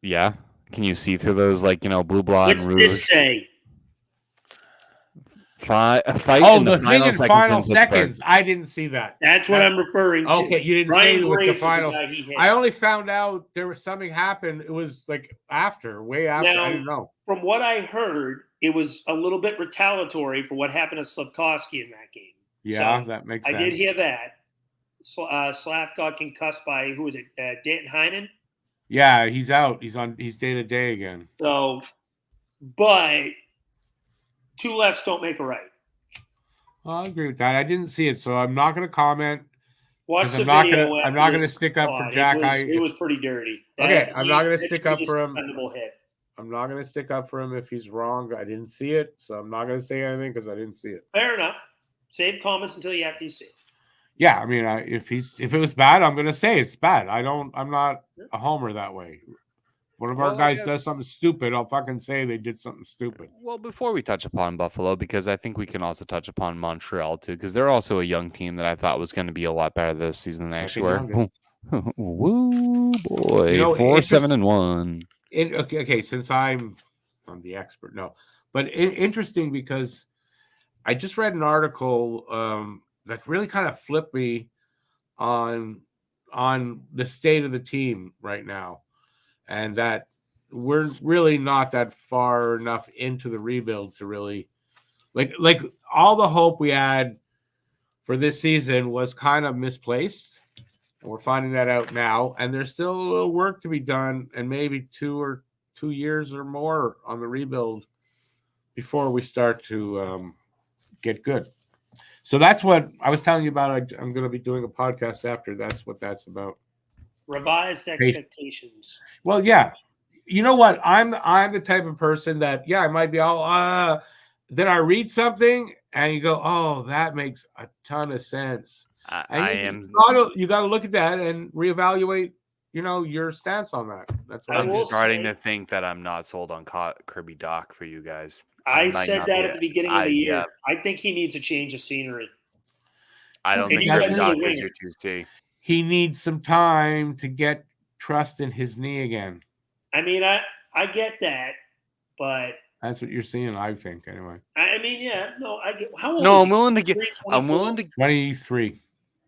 Yeah, can you see through those blue blood and rouge? What's this say? A fight in the final seconds. I didn't see that. That's what I'm referring to. Okay, you didn't say it was the finals. I only found out there was something happened. It was way after. Now, I didn't know. From what I heard, it was a little bit retaliatory for what happened to Slafkovsky in that game. Yeah, so that makes sense. I did hear that. Slav got concussed by, who was it, Dan Heinen? Yeah, he's out. He's day-to-day again. So, but two lefts don't make a right. Well, I agree with that. I didn't see it, so I'm not going to comment. Watch the video. I'm not going to stick up for Jack. It was pretty dirty. Okay, I'm not going to stick up for him. I'm not going to stick up for him if he's wrong. I didn't see it, so I'm not going to say anything because I didn't see it. Fair enough. Save comments until you actually see it. Yeah, I mean, if it was bad, I'm going to say it's bad. I'm not a homer that way. One of our guys does something stupid, I'll fucking say they did something stupid. Well, before we touch upon Buffalo, because I think we can also touch upon Montreal too, because they're also a young team that I thought was going to be a lot better this season than they actually were. Woo boy, 4-7-1. Okay, since I'm the expert, no, but interesting because I just read an article that really kind of flipped me on the state of the team right now. And that we're really not that far enough into the rebuild to really like all the hope we had for this season was kind of misplaced. And we're finding that out now. And there's still a little work to be done and maybe 2 years or more on the rebuild before we start to get good. So that's what I was telling you about. I'm going to be doing a podcast after. That's what that's about. Revised expectations. Well, yeah. you know what? I'm the type of person that I might be all then I read something and you go, oh, that makes a ton of sense. And you gotta look at that and reevaluate, your stance on that. That's what I'm will starting say- to think that I'm not sold on Kirby Doc for you guys. I might said not that be at the beginning of the year. yeah. I think he needs a change of scenery. I don't And think you Kirby guys Doc need a is your winger. 2C. He needs some time to get trust in his knee again. I mean, I get that, but that's what you're seeing, I think, anyway. I mean, yeah, no, I get. How old? No, is I'm he? willing to give. 23, I'm willing to. 23.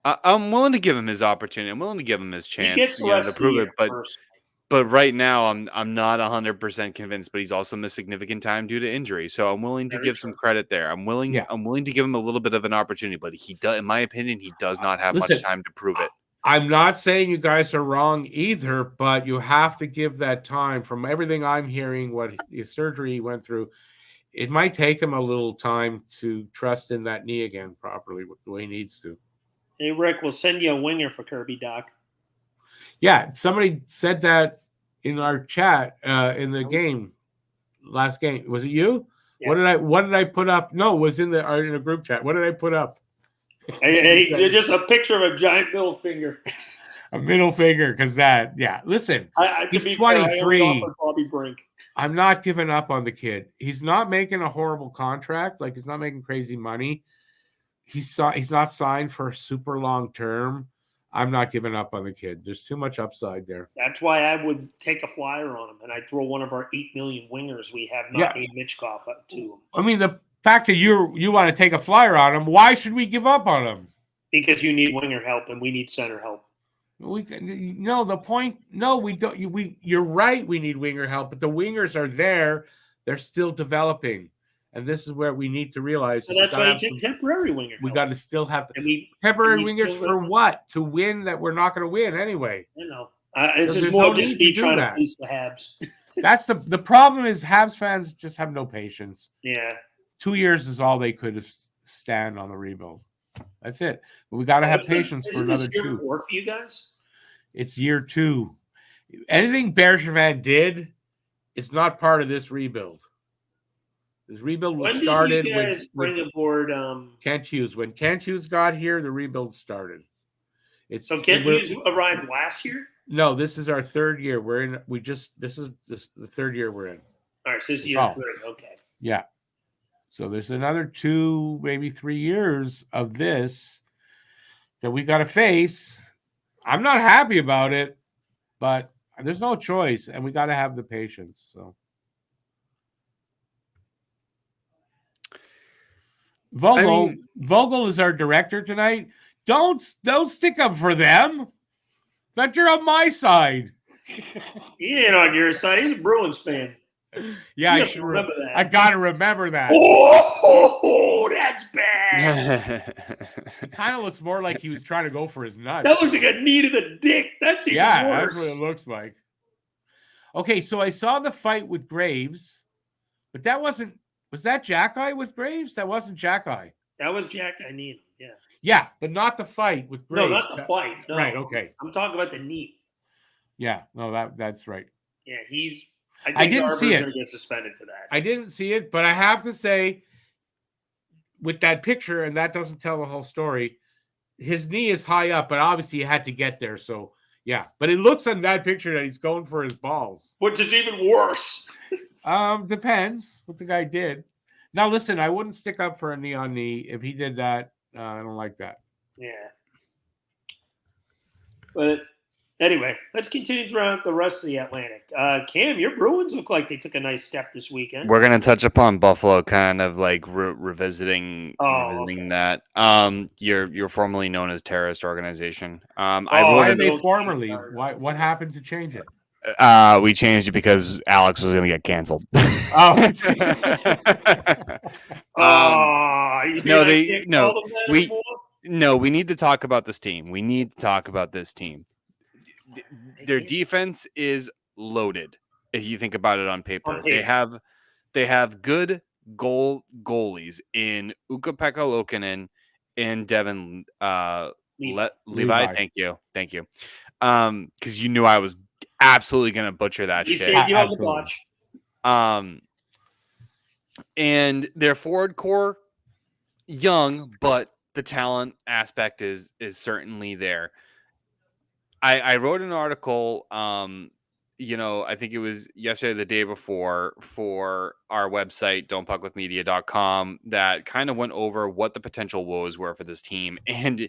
I'm willing to give him his opportunity. I'm willing to give him his He gets chance, the rest to of the prove year, it. personally. But right now, I'm not 100% convinced. But he's also missed significant time due to injury, so I'm willing to give some credit there. I'm willing to give him a little bit of an opportunity. But he does, in my opinion, he does not have much time to prove it. I'm not saying you guys are wrong either, but you have to give that time. From everything I'm hearing, what his surgery he went through, it might take him a little time to trust in that knee again properly the way he needs to. Hey, Rick, we'll send you a winger for Kirby Doc. Yeah, somebody said that in our chat in the game, last game. Was it you? Yeah. What did I put up? No, it was in a group chat. What did I put up? Hey, just a picture of a giant middle finger. A middle finger, because listen, he's 23. Bobby Brink. I'm not giving up on the kid. He's not making a horrible contract. Like, he's not making crazy money. He's not signed for a super long term. I'm not giving up on the kid. There's too much upside there. That's why I would take a flyer on him, and I'd throw one of our 8 million wingers we have not named Mitchkoff up to him. I mean, the fact that you want to take a flyer on him, why should we give up on him? Because you need winger help and we need center help. We don't. You're right. We need winger help, but the wingers are there. They're still developing, and this is where we need to realize. So that's why you take temporary winger. We got to still have temporary wingers for what? To win that we're not going to win anyway. You know, it's just more just me trying to fleece the Habs. That's the problem. Is Habs fans just have no patience. Yeah, 2 years is all they could stand on the rebuild. That's it. But we got to have patience for another 2. For you guys, it's year 2. Anything Bergevin did is not part of this rebuild. This rebuild was started when did you guys bring aboard Kent Hughes. When Kent Hughes got here, the rebuild started. So Kent Hughes arrived last year? No, this is our 3rd year. We're in. This is the 3rd year we're in. All right, so this is year 3. Okay. Yeah. So there's another 2, maybe 3 years of this that we got to face. I'm not happy about it, but there's no choice, and we got to have the patience. So Vogel is our director tonight. Don't stick up for them. That you're on my side. He ain't on your side. He's a Bruins fan. Yeah, I should remember that. I gotta remember that. Oh, that's bad. It kind of looks more like he was trying to go for his nuts. That looks like a knee to the dick. That's even worse. That's what it looks like. Okay, so I saw the fight with Graves, but that wasn't. Was that Jack-Eye with Graves? That wasn't Jack-Eye. That was Jack-Eye knee. Yeah. Yeah, but not the fight with Graves. No, not the fight. No. Right. Okay. I'm talking about the knee. Yeah. No, that's right. Yeah, he's. I didn't see it. Going to get suspended for that. I didn't see it, but I have to say, with that picture, and that doesn't tell the whole story. His knee is high up, but obviously he had to get there. So yeah, but it looks on that picture that he's going for his balls, which is even worse. Depends what the guy did. Now listen, I wouldn't stick up for a knee on knee if he did that. I don't like that. Yeah, but. Anyway, let's continue throughout the rest of the Atlantic. Cam, your Bruins look like they took a nice step this weekend. We're going to touch upon Buffalo, kind of like revisiting that. You're formerly known as terrorist organization. Why are they formerly? What happened to change it? We changed it because Alex was going to get canceled. We need to talk about this team. Their defense is loaded. If you think about it on paper, they have good goalies in Ukko-Pekka Luukkonen and Devin Levi. Thank you. Because you knew I was absolutely going to butcher that We shit. saved you on the Absolutely. botch. And their forward core, young, but the talent aspect is certainly there. I wrote an article, I think it was yesterday, or the day before, for our website, don'tpuckwithmedia.com, that kind of went over what the potential woes were for this team. And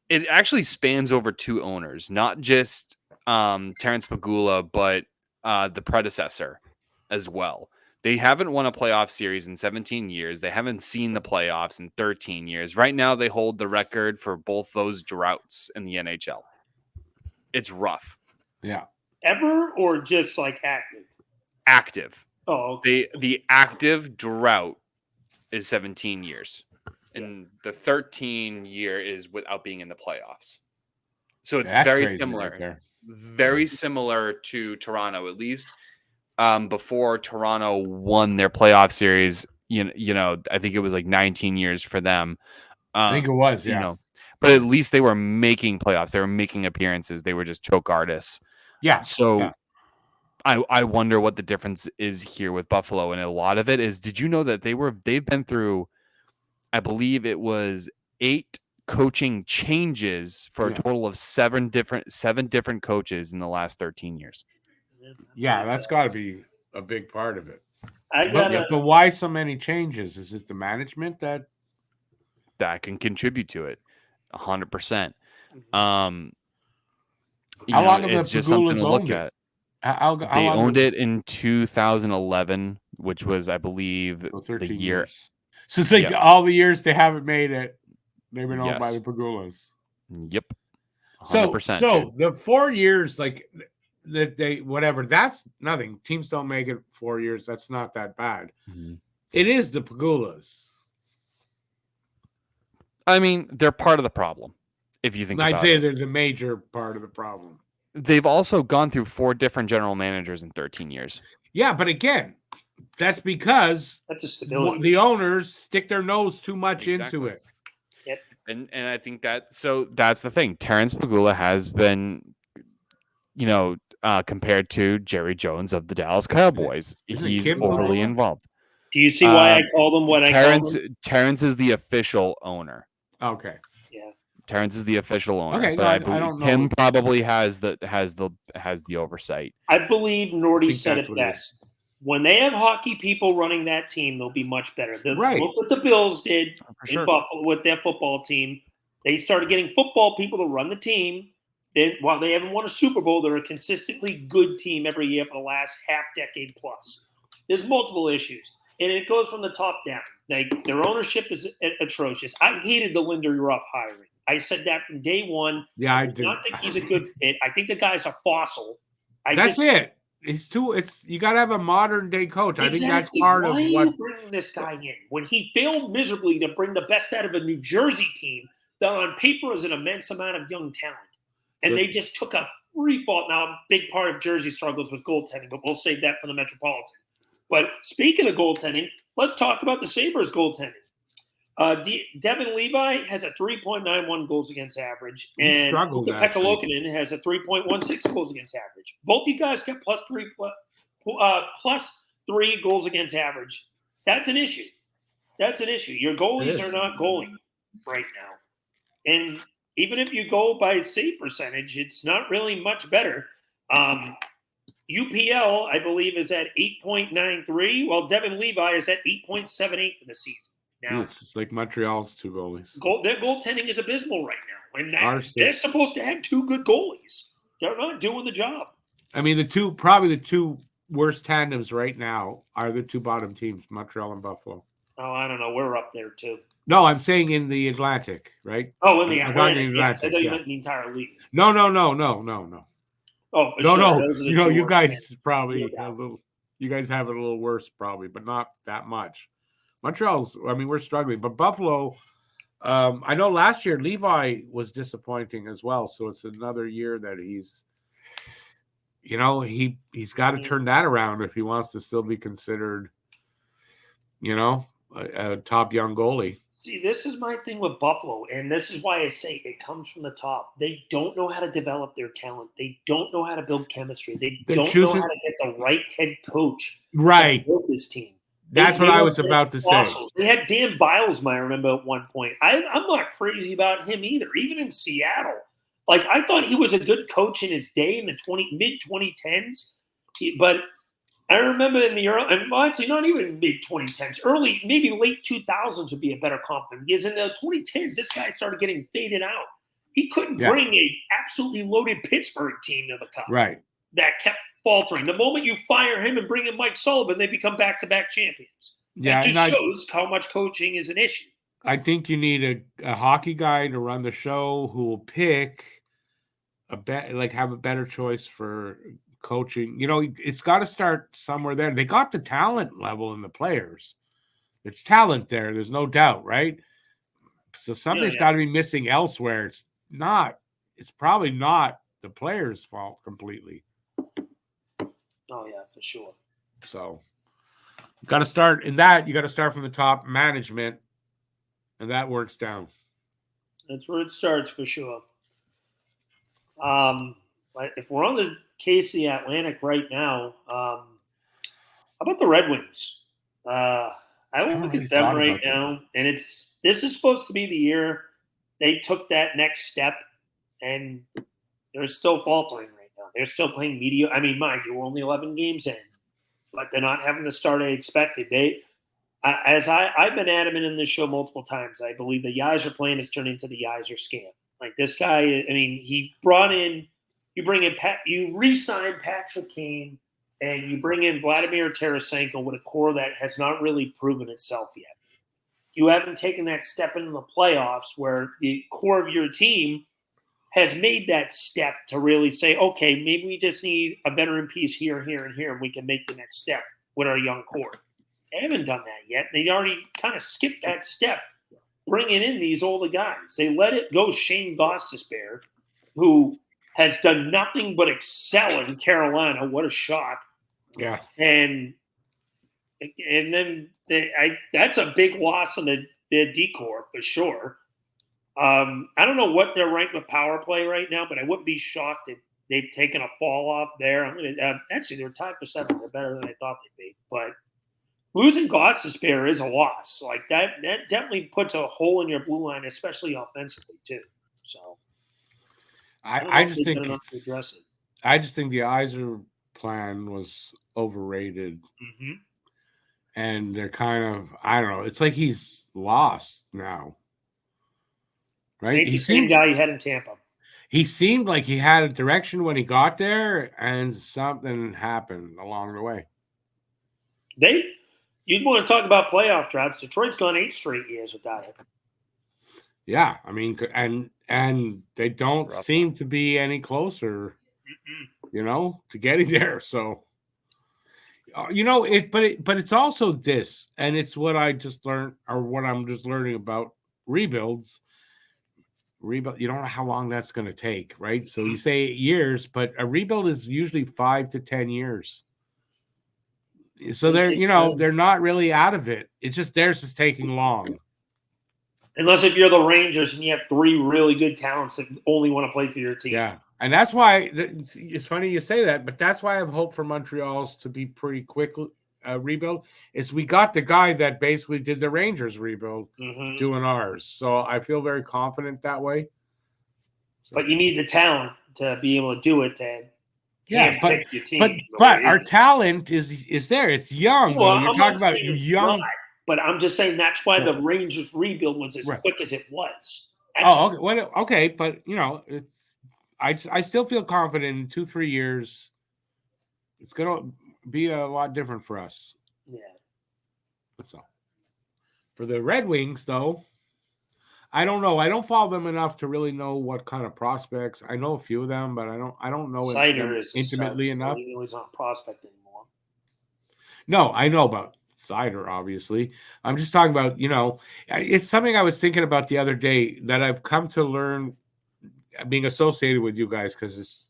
it actually spans over two owners, not just Terrence Pegula, but the predecessor as well. They haven't won a playoff series in 17 years. They haven't seen the playoffs in 13 years. Right now, they hold the record for both those droughts in the NHL. It's rough. Yeah. Ever or just like active? Active. Oh, okay. The active drought is 17 years. And the 13 year is without being in the playoffs. So it's That's very crazy similar. right there. Very similar to Toronto, at least. Before Toronto won their playoff series, I think it was like 19 years for them. I think it was, yeah. But at least they were making playoffs. They were making appearances. They were just choke artists. Yeah. So yeah. I wonder what the difference is here with Buffalo. And a lot of it is, did you know that they've been through, I believe it was 8 coaching changes for a total of 7 different coaches in the last 13 years. Yeah, that's got to be a big part of it. But why so many changes? Is it the management that can contribute to it? 100%. How long have it's the just something Pagulas to look owned it? at. They owned it in 2011, which was, I believe, the 13 year. years. So it's like all the years they haven't made it, they've been owned by Yes. the Pagulas. Yep. 100%, So the 4 years, like that they whatever, that's nothing. Teams don't make it 4 years. That's not that bad. Mhm. It is the Pagulas. I mean, they're part of the problem, if you think I'd about say it. they're the major part of the problem. They've also gone through 4 different general managers in 13 years. Yeah, but again, that's because that's a stability. The owners stick their nose too much into Exactly. it. Yep. And I think that's the thing. Terrence Pegula has been, compared to Jerry Jones of the Dallas Cowboys. Isn't He's Kim overly Pegula? involved. Do you see why I called him what I called him? Terrence is the official owner. Okay. Yeah. Terrence is the official owner. Okay, but no, I I believe don't know. Kim probably has the oversight. I believe Nordy think said that's it what it best. When they have hockey people running that team, they'll be much better. Right. Look what the Bills did For in sure. Buffalo with their football team. They started getting football people to run the team. While they haven't won a Super Bowl, they're a consistently good team every year for the last half decade plus. There's multiple issues, and it goes from the top down. Like, their ownership is atrocious. I hated the Lindy Ruff hiring. I said that from day one. Yeah, I do do. not think he's a good fit. I think the guy's a fossil. That's it. You got to have a modern day coach. I think that's part of Why what. are you bringing this guy in when he failed miserably to bring the best out of a New Jersey team that on paper is an immense amount of young talent, and they just took a free fall. Now, a big part of Jersey struggles with goaltending, but we'll save that for the Metropolitan. But speaking of goaltending, let's talk about the Sabres goaltending. Devin Levi has a 3.91 goals against average, and Pekka Lokinen has a 3.16 goals against average. Both you guys got plus 3 goals against average. That's an issue. Your goalies are not goaling right now. And even if you go by save percentage, it's not really much better. UPL, I believe, is at 8.93, while Devin Levi is at 8.78 for the season. Now, it's like Montreal's 2 goalies. Their goaltending is abysmal right now. And they're supposed to have 2 good goalies. They're not doing the job. I mean, probably the 2 worst tandems right now are the 2 bottom teams, Montreal and Buffalo. Oh, I don't know. We're up there, too. No, I'm saying in the Atlantic, right? Oh, in the Atlantic. Yes, I thought you meant the entire league. No. Oh, for no, sure. no. You guys probably you guys have it a little worse, probably, but not that much. Montreal's, I mean, we're struggling, but Buffalo, I know last year Levi was disappointing as well. So it's another year that he's got to turn that around if he wants to still be considered, a top young goalie. See, this is my thing with Buffalo, and this is why I say it comes from the top. They don't know how to develop their talent. They don't know how to build chemistry. They're don't know how to get the right head coach right to build this team. That's what I was about to say. They had Dan Bilesma, I remember, at one point. I'm not crazy about him either, even in Seattle. Like, I thought he was a good coach in his day in the mid-2010s, but I remember in the early, well, actually not even mid-2010s, early, maybe late 2000s would be a better compliment, because in the 2010s, this guy started getting faded out. He couldn't bring a absolutely loaded Pittsburgh team to the cup. Right. That kept faltering. The moment you fire him and bring in Mike Sullivan, they become back-to-back champions. Yeah, that just shows how much coaching is an issue. I think you need a hockey guy to run the show who will pick have a better choice for coaching. It's got to start somewhere there. They got the talent level in the players. It's talent there. There's no doubt, right? So something's got to be missing elsewhere. It's probably not the players' fault completely. Oh, yeah, for sure. So you got to start in that. You got to start from the top management, and that works down. That's where it starts for sure. If we're on the KC Atlantic right now, how about the Red Wings? I look at them right now, and this is supposed to be the year they took that next step, and they're still faltering right now. They're still playing mediocre. I mean, mind you, we're only 11 games in, but they're not having the start I expected. I've been adamant in this show multiple times, I believe the Yzer plan has turned into the Yzer scam. Like this guy, I mean, you re-sign Patrick Kane, and you bring in Vladimir Tarasenko with a core that has not really proven itself yet. You haven't taken that step into the playoffs where the core of your team has made that step to really say, okay, maybe we just need a veteran piece here, here, and here, and we can make the next step with our young core. They haven't done that yet. They already kind of skipped that step, bringing in these older guys. They let it go Shane Gostisbehere, who has done nothing but excel in Carolina. What a shock. Yeah. And then that's a big loss on their decor for sure. I don't know what they're ranked with power play right now, but I wouldn't be shocked if they've taken a fall off there. Actually, they're tied for 7th. They're better than I thought they'd be. But losing Gostisbehere is a loss. Like that definitely puts a hole in your blue line, especially offensively too. So I just think the Yzer plan was overrated. Mm-hmm. And they're kind of, I don't know. It's like he's lost now. Right? He's the same guy he had in Tampa. He seemed like he had a direction when he got there, and something happened along the way. You'd want to talk about playoff droughts. Detroit's gone 8 straight years without it. Yeah, I mean, and they don't seem to be any closer, to getting there. So, but it's also this, and it's what I just learned, or what I'm just learning about rebuilds. Rebuild, you don't know how long that's going to take, right? So you say 8 years, but a rebuild is usually 5 to 10 years. So they're not really out of it. It's just theirs is taking long. Unless if you're the Rangers and you have 3 really good talents that only want to play for your team. Yeah, and that's why it's funny you say that, but that's why I have hope for Montreal's to be pretty quick rebuild. Is we got the guy that basically did the Rangers rebuild doing ours, so I feel very confident that way. So. But you need the talent to be able to do it. But our talent is there. It's young. Well, you're talking about young. But I'm just saying that's why the Rangers rebuild was as quick as it was. Okay. But it's I still feel confident in 2-3 years. It's gonna be a lot different for us. Yeah. That's all. For the Red Wings, though, I don't know. I don't follow them enough to really know what kind of prospects. I know a few of them, but I don't know them intimately enough. He's not a prospect anymore. No, I know about Cider, obviously. I'm just talking about, it's something I was thinking about the other day that I've come to learn being associated with you guys, because it's,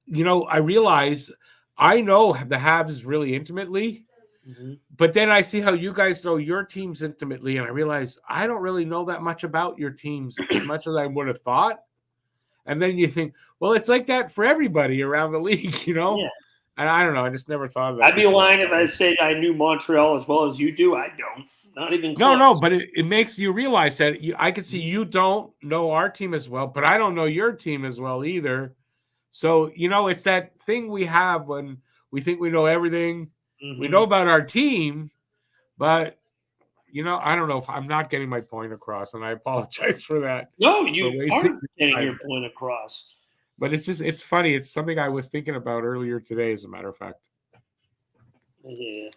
I realize I know the Habs really intimately, But then I see how you guys know your teams intimately, and I realize I don't really know that much about your teams as much as I would have thought. And then you think, well, it's like that for everybody around the league, you know? Yeah. And I don't know. I just never thought of that. I'd be lying if I said I knew Montreal as well as you do. I don't. Not even close. No, but it makes you realize that I can see you don't know our team as well, but I don't know your team as well either. So, it's that thing we have when we think we know everything. We know about our team, but, I don't know if I'm not getting my point across, and I apologize for that. No, you are getting your point across. But it's funny. It's something I was thinking about earlier today, as a matter of fact. Yeah.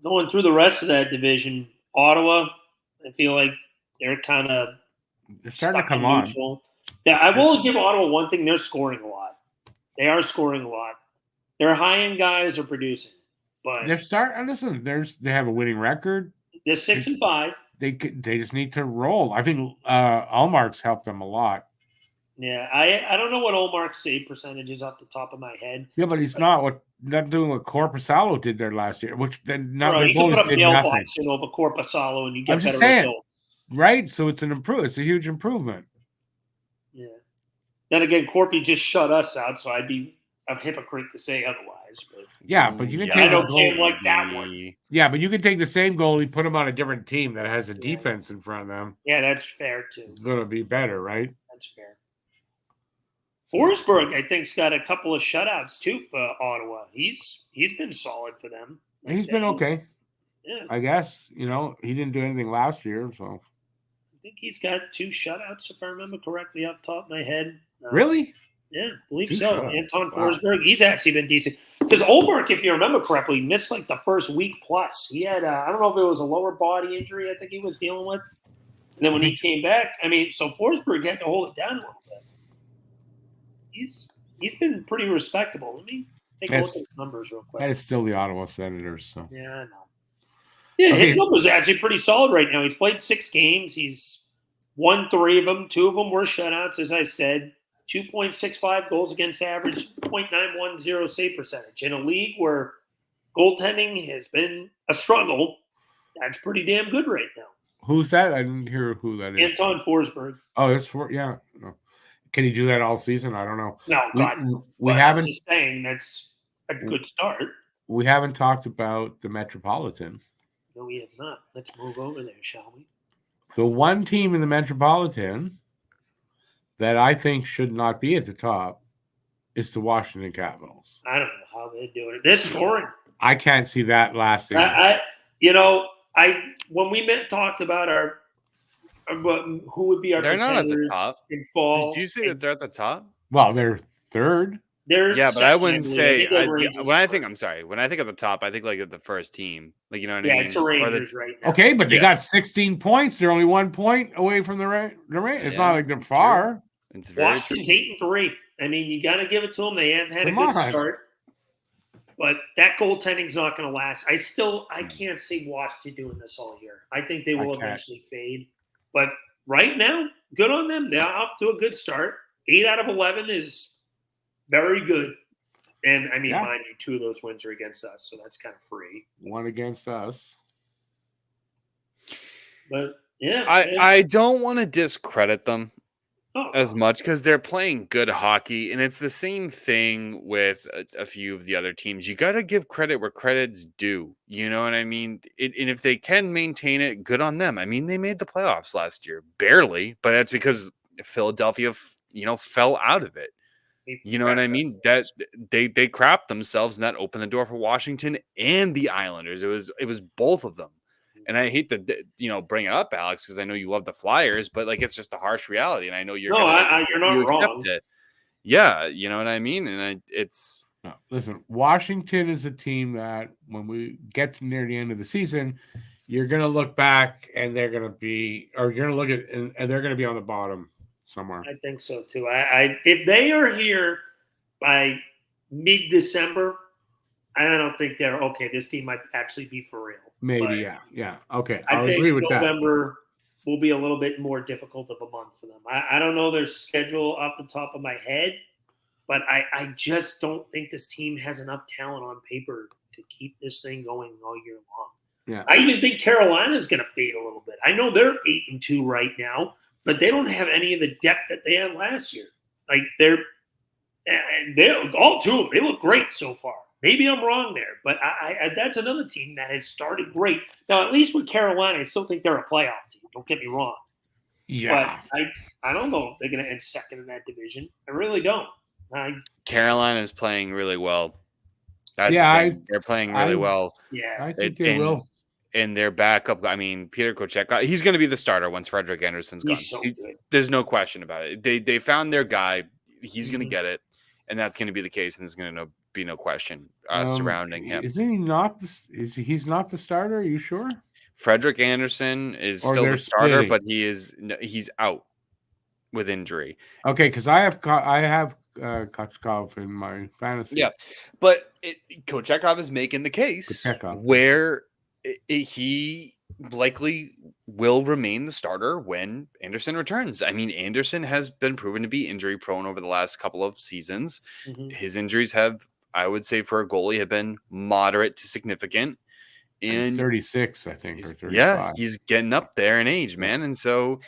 Going through the rest of that division, Ottawa, I feel like they're starting to come on. Yeah, I will give Ottawa one thing. They're scoring a lot. They are scoring a lot. Their high-end guys are producing. But they're starting. Listen, they have a winning record. They're 6-5. They just need to roll. I think Allmark's helped them a lot. Yeah, I don't know what Allmark's save percentage is off the top of my head. Yeah, but he's not doing what Corpusalo did there last year, which then not you can put a mailbox in over Corpusalo and you get better results. Right? So it's It's a huge improvement. Yeah. Then again, Corpy just shut us out, so I'd be a hypocrite to say otherwise. But but you can take I don't care like that one. Yeah, but you can take the same goalie, put him on a different team that has a defense in front of them. Yeah, that's fair too. It's going to be better, right? That's fair. Forsberg, I think, has got a couple of shutouts too for Ottawa. He's been solid for them. He's been okay. Yeah, I guess he didn't do anything last year, so I think he's got 2 shutouts if I remember correctly off the top of my head. Really? Yeah, I believe 2 so. shutouts. Anton Forsberg, he's actually been decent. Because Olmark, if you remember correctly, missed like the first week plus. He had I don't know if it was a lower body injury I think he was dealing with. And then when he came back, so Forsberg had to hold it down a little bit. He's been pretty respectable. Let me take a look at his numbers real quick. That is still the Ottawa Senators. So yeah, I know. Yeah, his numbers are actually pretty solid right now. He's played 6 games. He's won 3 of them. 2 of them were shutouts, as I said. 2.65 goals against average, 0.910 save percentage. In a league where goaltending has been a struggle, that's pretty damn good right now. Who's that? I didn't hear who that is. Anton Forsberg. Oh, that's yeah. No. Can he do that all season? I don't know. No, God. We haven't. I'm just saying that's a good start. We haven't talked about the Metropolitan. No, we have not. Let's move over there, shall we? The one team in the Metropolitan that I think should not be at the top is the Washington Capitals. I don't know how they're doing it. They're scoring. I can't see that lasting. When we talked about who would be our they're not at the contenders top. in fall. Did you say that they're at the top? Well, they're third. Yeah, but I wouldn't say when I think of the top, I think like at the first team, like you know what I mean. Yeah, it's the Rangers right now. Okay, but they got 16 points. They're only 1 point away from the Rangers. It's not like they're far. It's very Washington's 8-3. I mean, you got to give it to them. They have had a good start, but that goaltending's not going to last. I can't see Washington doing this all year. I think they will eventually fade. But right now, good on them. They're off to a good start. 8 out of 11 is very good. And, mind you, 2 of those wins are against us, so that's kind of free. 1 against us. But, yeah. I don't want to discredit them as much because they're playing good hockey, and it's the same thing with a few of the other teams. You got to give credit where credit's due. You know what I mean? And if they can maintain it, good on them. I mean, they made the playoffs last year, barely, but that's because Philadelphia, fell out of it. You know what I mean? That they crapped themselves, and that opened the door for Washington and the Islanders. It was both of them. And I hate to, bring it up, Alex, because I know you love the Flyers, but like it's just a harsh reality, and I know you're you're not wrong. It. Yeah, you know what I mean. And it's listen. Washington is a team that when we get to near the end of the season, you're gonna look back and they're gonna be, or you're gonna look at and they're gonna be on the bottom somewhere. I think so too. If they are here by mid-December, I don't think they're okay. This team might actually be for real. Maybe, yeah. Okay, I think agree with November will be a little bit more difficult of a month for them. I don't know their schedule off the top of my head, But I just don't think this team has enough talent on paper to keep this thing going all year long. Yeah. I even think Carolina's going to fade a little bit. I know they're 8-2 right now, but they don't have any of the depth that they had last year. Like they're all two of them. They look great so far. Maybe I'm wrong there, but I that's another team that has started great. Now, at least with Carolina, I still think they're a playoff team. Don't get me wrong. Yeah. But I don't know if they're going to end second in that division. I really don't. Carolina is playing really well. That's Yeah, the thing. They're playing really well. Yeah. I think they will. And their backup, I mean, Peter Kochek, he's going to be the starter once Frederick Anderson's gone. He's so good. There's no question about it. They found their guy. He's going to Mhm. get it, and that's going to be the case, and there's going to be no question surrounding him. Isn't he not? He's not the starter? Are you sure? Frederick Anderson is Or still they're the starter, splitting? but he's out with injury. Okay, because I have Kochekov in my fantasy. Yeah, but Kochekov is making the case Kochekov. where he likely will remain the starter when Anderson returns. I mean, Anderson has been proven to be injury prone over the last couple of seasons. Mhm. His injuries have, I would say, for a goalie, have been moderate to significant. He's And 36, I think, or 35. yeah, he's getting up there in age, man. And so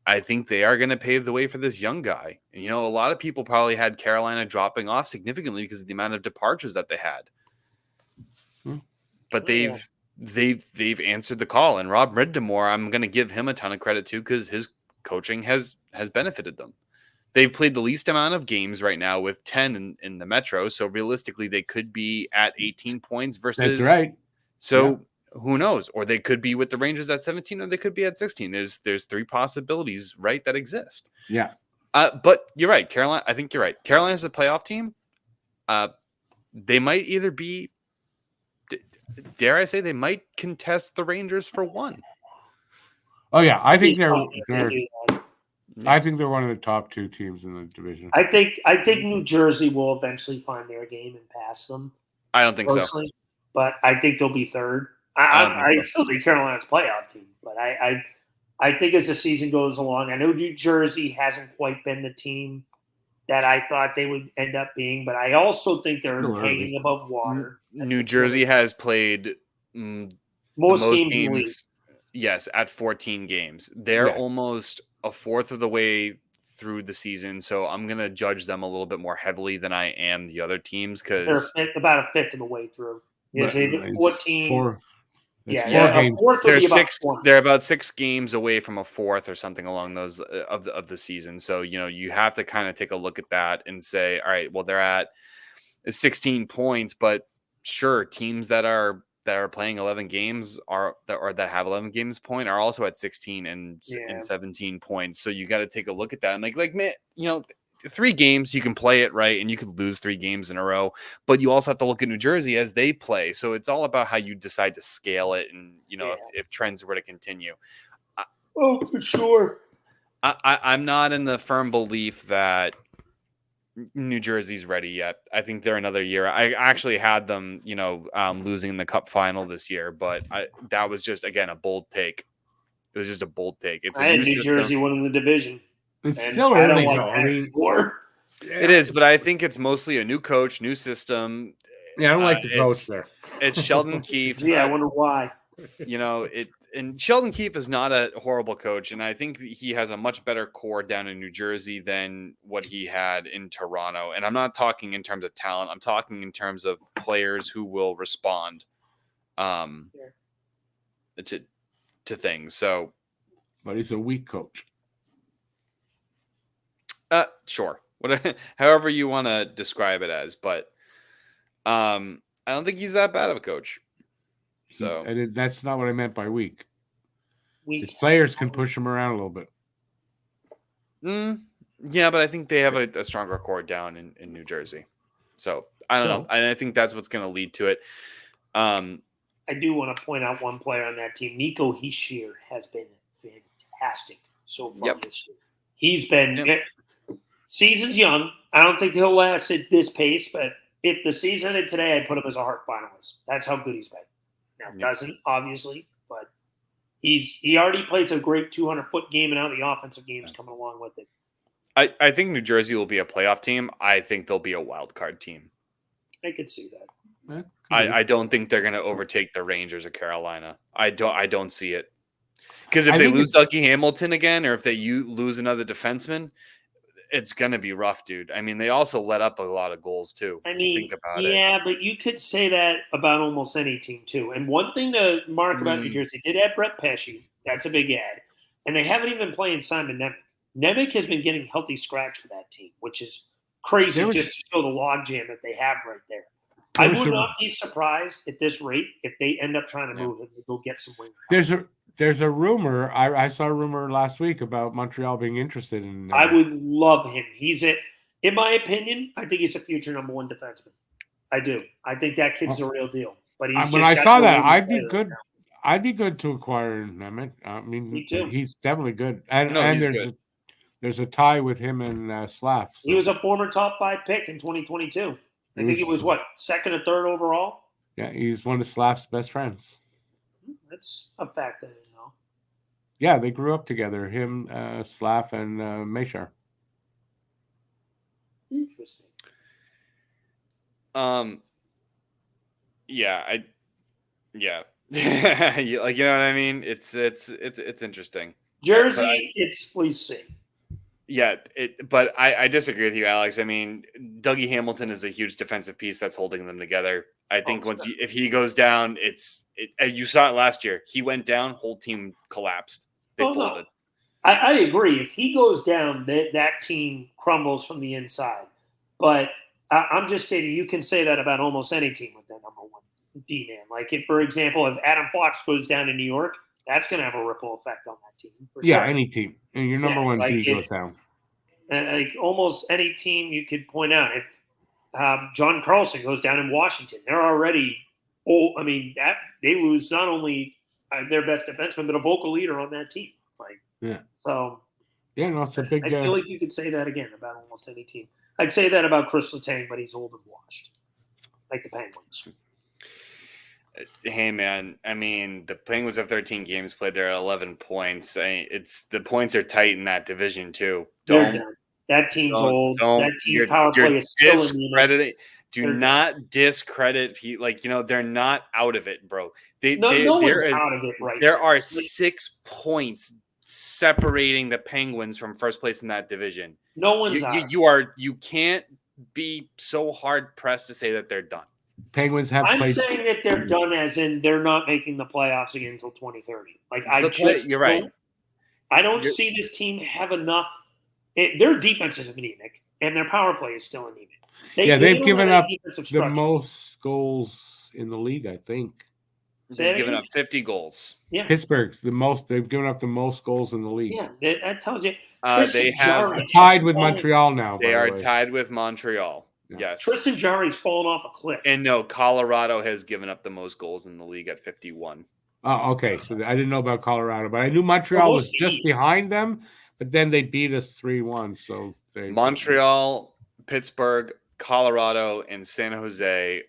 I think they are going to pave the way for this young guy. And, a lot of people probably had Carolina dropping off significantly because of the amount of departures that they had. But they've answered the call. And Rob Ridmore, I'm going to give him a ton of credit too, because his coaching has benefited them. They've played the least amount of games right now with 10 in the Metro. So realistically, they could be at 18 points versus. That's right. So who knows? Or they could be with the Rangers at 17, or they could be at 16. There's three possibilities, right, that exist. Yeah. But you're right, Carolina. I think you're right. Carolina's a playoff team. They might either be, dare I say, they might contest the Rangers for one. Oh yeah, I think they're. I I think they're one of the top two teams in the division. think New Jersey will eventually find their game and pass them. I don't think so. Personally, but I think they'll be third. I don't I think so. still think Carolina's a playoff team, but I think as the season goes along, I know New Jersey hasn't quite been the team that I thought they would end up being, but I also think they're hanging above water. New Jersey has played most games in the league. Yes, at 14 games. They're almost a fourth of the way through the season, so I'm going to judge them a little bit more heavily than I am the other teams, because they're about a fifth of the way through. Yes, 14. Four games. They're about 6 games away from a fourth or something along those of the season. So you have to kind of take a look at that and say, all right, well, they're at 16 points, but sure, teams that are playing 11 games that have 11 games point are also at 16 and 17 points. So you got to take a look at that and like man, 3 games you can play it right, and you could lose 3 games in a row, but you also have to look at New Jersey as they play. So it's all about how you decide to scale it, and if trends were to continue. Oh, for sure. I'm not in the firm belief that New Jersey's ready yet. I think they're another year. I actually had them, losing in the Cup final this year, but that was just, again, a bold take. It was just a bold take. It's I had New Jersey winning the division. It's still early, though. It is, but I think it's mostly a new coach, new system. Yeah, I don't like the coach there. It's Sheldon Keefe. Yeah, I wonder why. And Sheldon Keefe is not a horrible coach, and I think he has a much better core down in New Jersey than what he had in Toronto. And I'm not talking in terms of talent; I'm talking in terms of players who will respond to things. So, but he's a weak coach. Sure, however you want to describe it as, but I don't think he's that bad of a coach. So that's not what I meant by weak. His players can push him around a little bit. Yeah, but I think they have a stronger core down in New Jersey. So I don't know. I think that's what's going to lead to it. I do want to point out one player on that team. Nico Hischier has been fantastic so far this year. He's been season's young. I don't think he'll last at this pace, but if the season ended today, I'd put him as a Hart finalist. That's how good he's been. Now, doesn't, obviously, but he already plays a great 200-foot game, and now the offensive game is coming along with it. I think New Jersey will be a playoff team. I think they'll be a wild card team. I could see that. Yeah, I don't think they're going to overtake the Rangers or Carolina. I don't see it. Because if I they think lose Dougie Hamilton again, or if they lose another defenseman, it's going to be rough, dude. I mean, they also let up a lot of goals too. I if you mean, think about it. yeah, but you could say that about almost any team too. And one thing to mark about New Jersey, they did add Brett Pesce. That's a big add. And they haven't even been playing Simon Nemec. Nemec has been getting healthy scratch for that team, which is crazy just to show the logjam that they have right there. I would not be surprised at this rate if they end up trying to move him to go get some wings. There's a rumor. I saw a rumor last week about Montreal being interested in. I would love him. In my opinion, I think he's a future number one defenseman. I do. I think that kid's the real deal. But when I saw that, I'd be good. I'd be good to acquire Nemec. I mean, me too. He's definitely good. And there's a tie with him and Slav. So. He was a former top 5 pick in 2022. I think it was second or third overall. Yeah, he's one of Slav's best friends. That's a fact I didn't know. Yeah, they grew up together. Him, Slav, and Meshar. Interesting. Yeah, like, you know what I mean? It's interesting. Jersey, please see. Yeah, but I disagree with you, Alex. I mean, Dougie Hamilton is a huge defensive piece that's holding them together. I think if he goes down, you saw it last year. He went down, whole team collapsed. They folded. No. I agree. If he goes down, that team crumbles from the inside. But I'm just stating you can say that about almost any team with that number one D-man. Like, for example, if Adam Fox goes down in New York, that's going to have a ripple effect on that team. Yeah, any team. And your number one D goes down. Like almost any team you could point out. If John Carlson goes down in Washington, they're already they lose not only their best defenseman, but a vocal leader on that team. So it's a big. I feel like you could say that again about almost any team. I'd say that about Chris Letang, but he's old and washed, like the Penguins. Hey man, I mean the Penguins have 13 games played. They're at 11 points. The points are tight in that division too. That team's old. That team's power play is still in the Do not discredit. They're not out of it, bro. No one's out of it right There are 6 points separating the Penguins from first place in that division. No one's out. You can't be so hard pressed to say that they're done. Penguins have. I'm saying that they're done, as in they're not making the playoffs again until 2030. You're right. I don't see this team have enough. Their defense is anemic, and their power play is still anemic. They've given up the most goals in the league, I think. They've given up 50 goals. Yeah, Pittsburgh's the most. They've given up the most goals in the league. Yeah, that tells you. They have tied with Montreal now. They are tied with Montreal. Yeah. Yes. Tristan Jarry's fallen off a cliff. And no, Colorado has given up the most goals in the league at 51. Oh, okay. So I didn't know about Colorado, but I knew Montreal was just behind them. But then they beat us 3-1. So Montreal, Pittsburgh, Colorado, and San Jose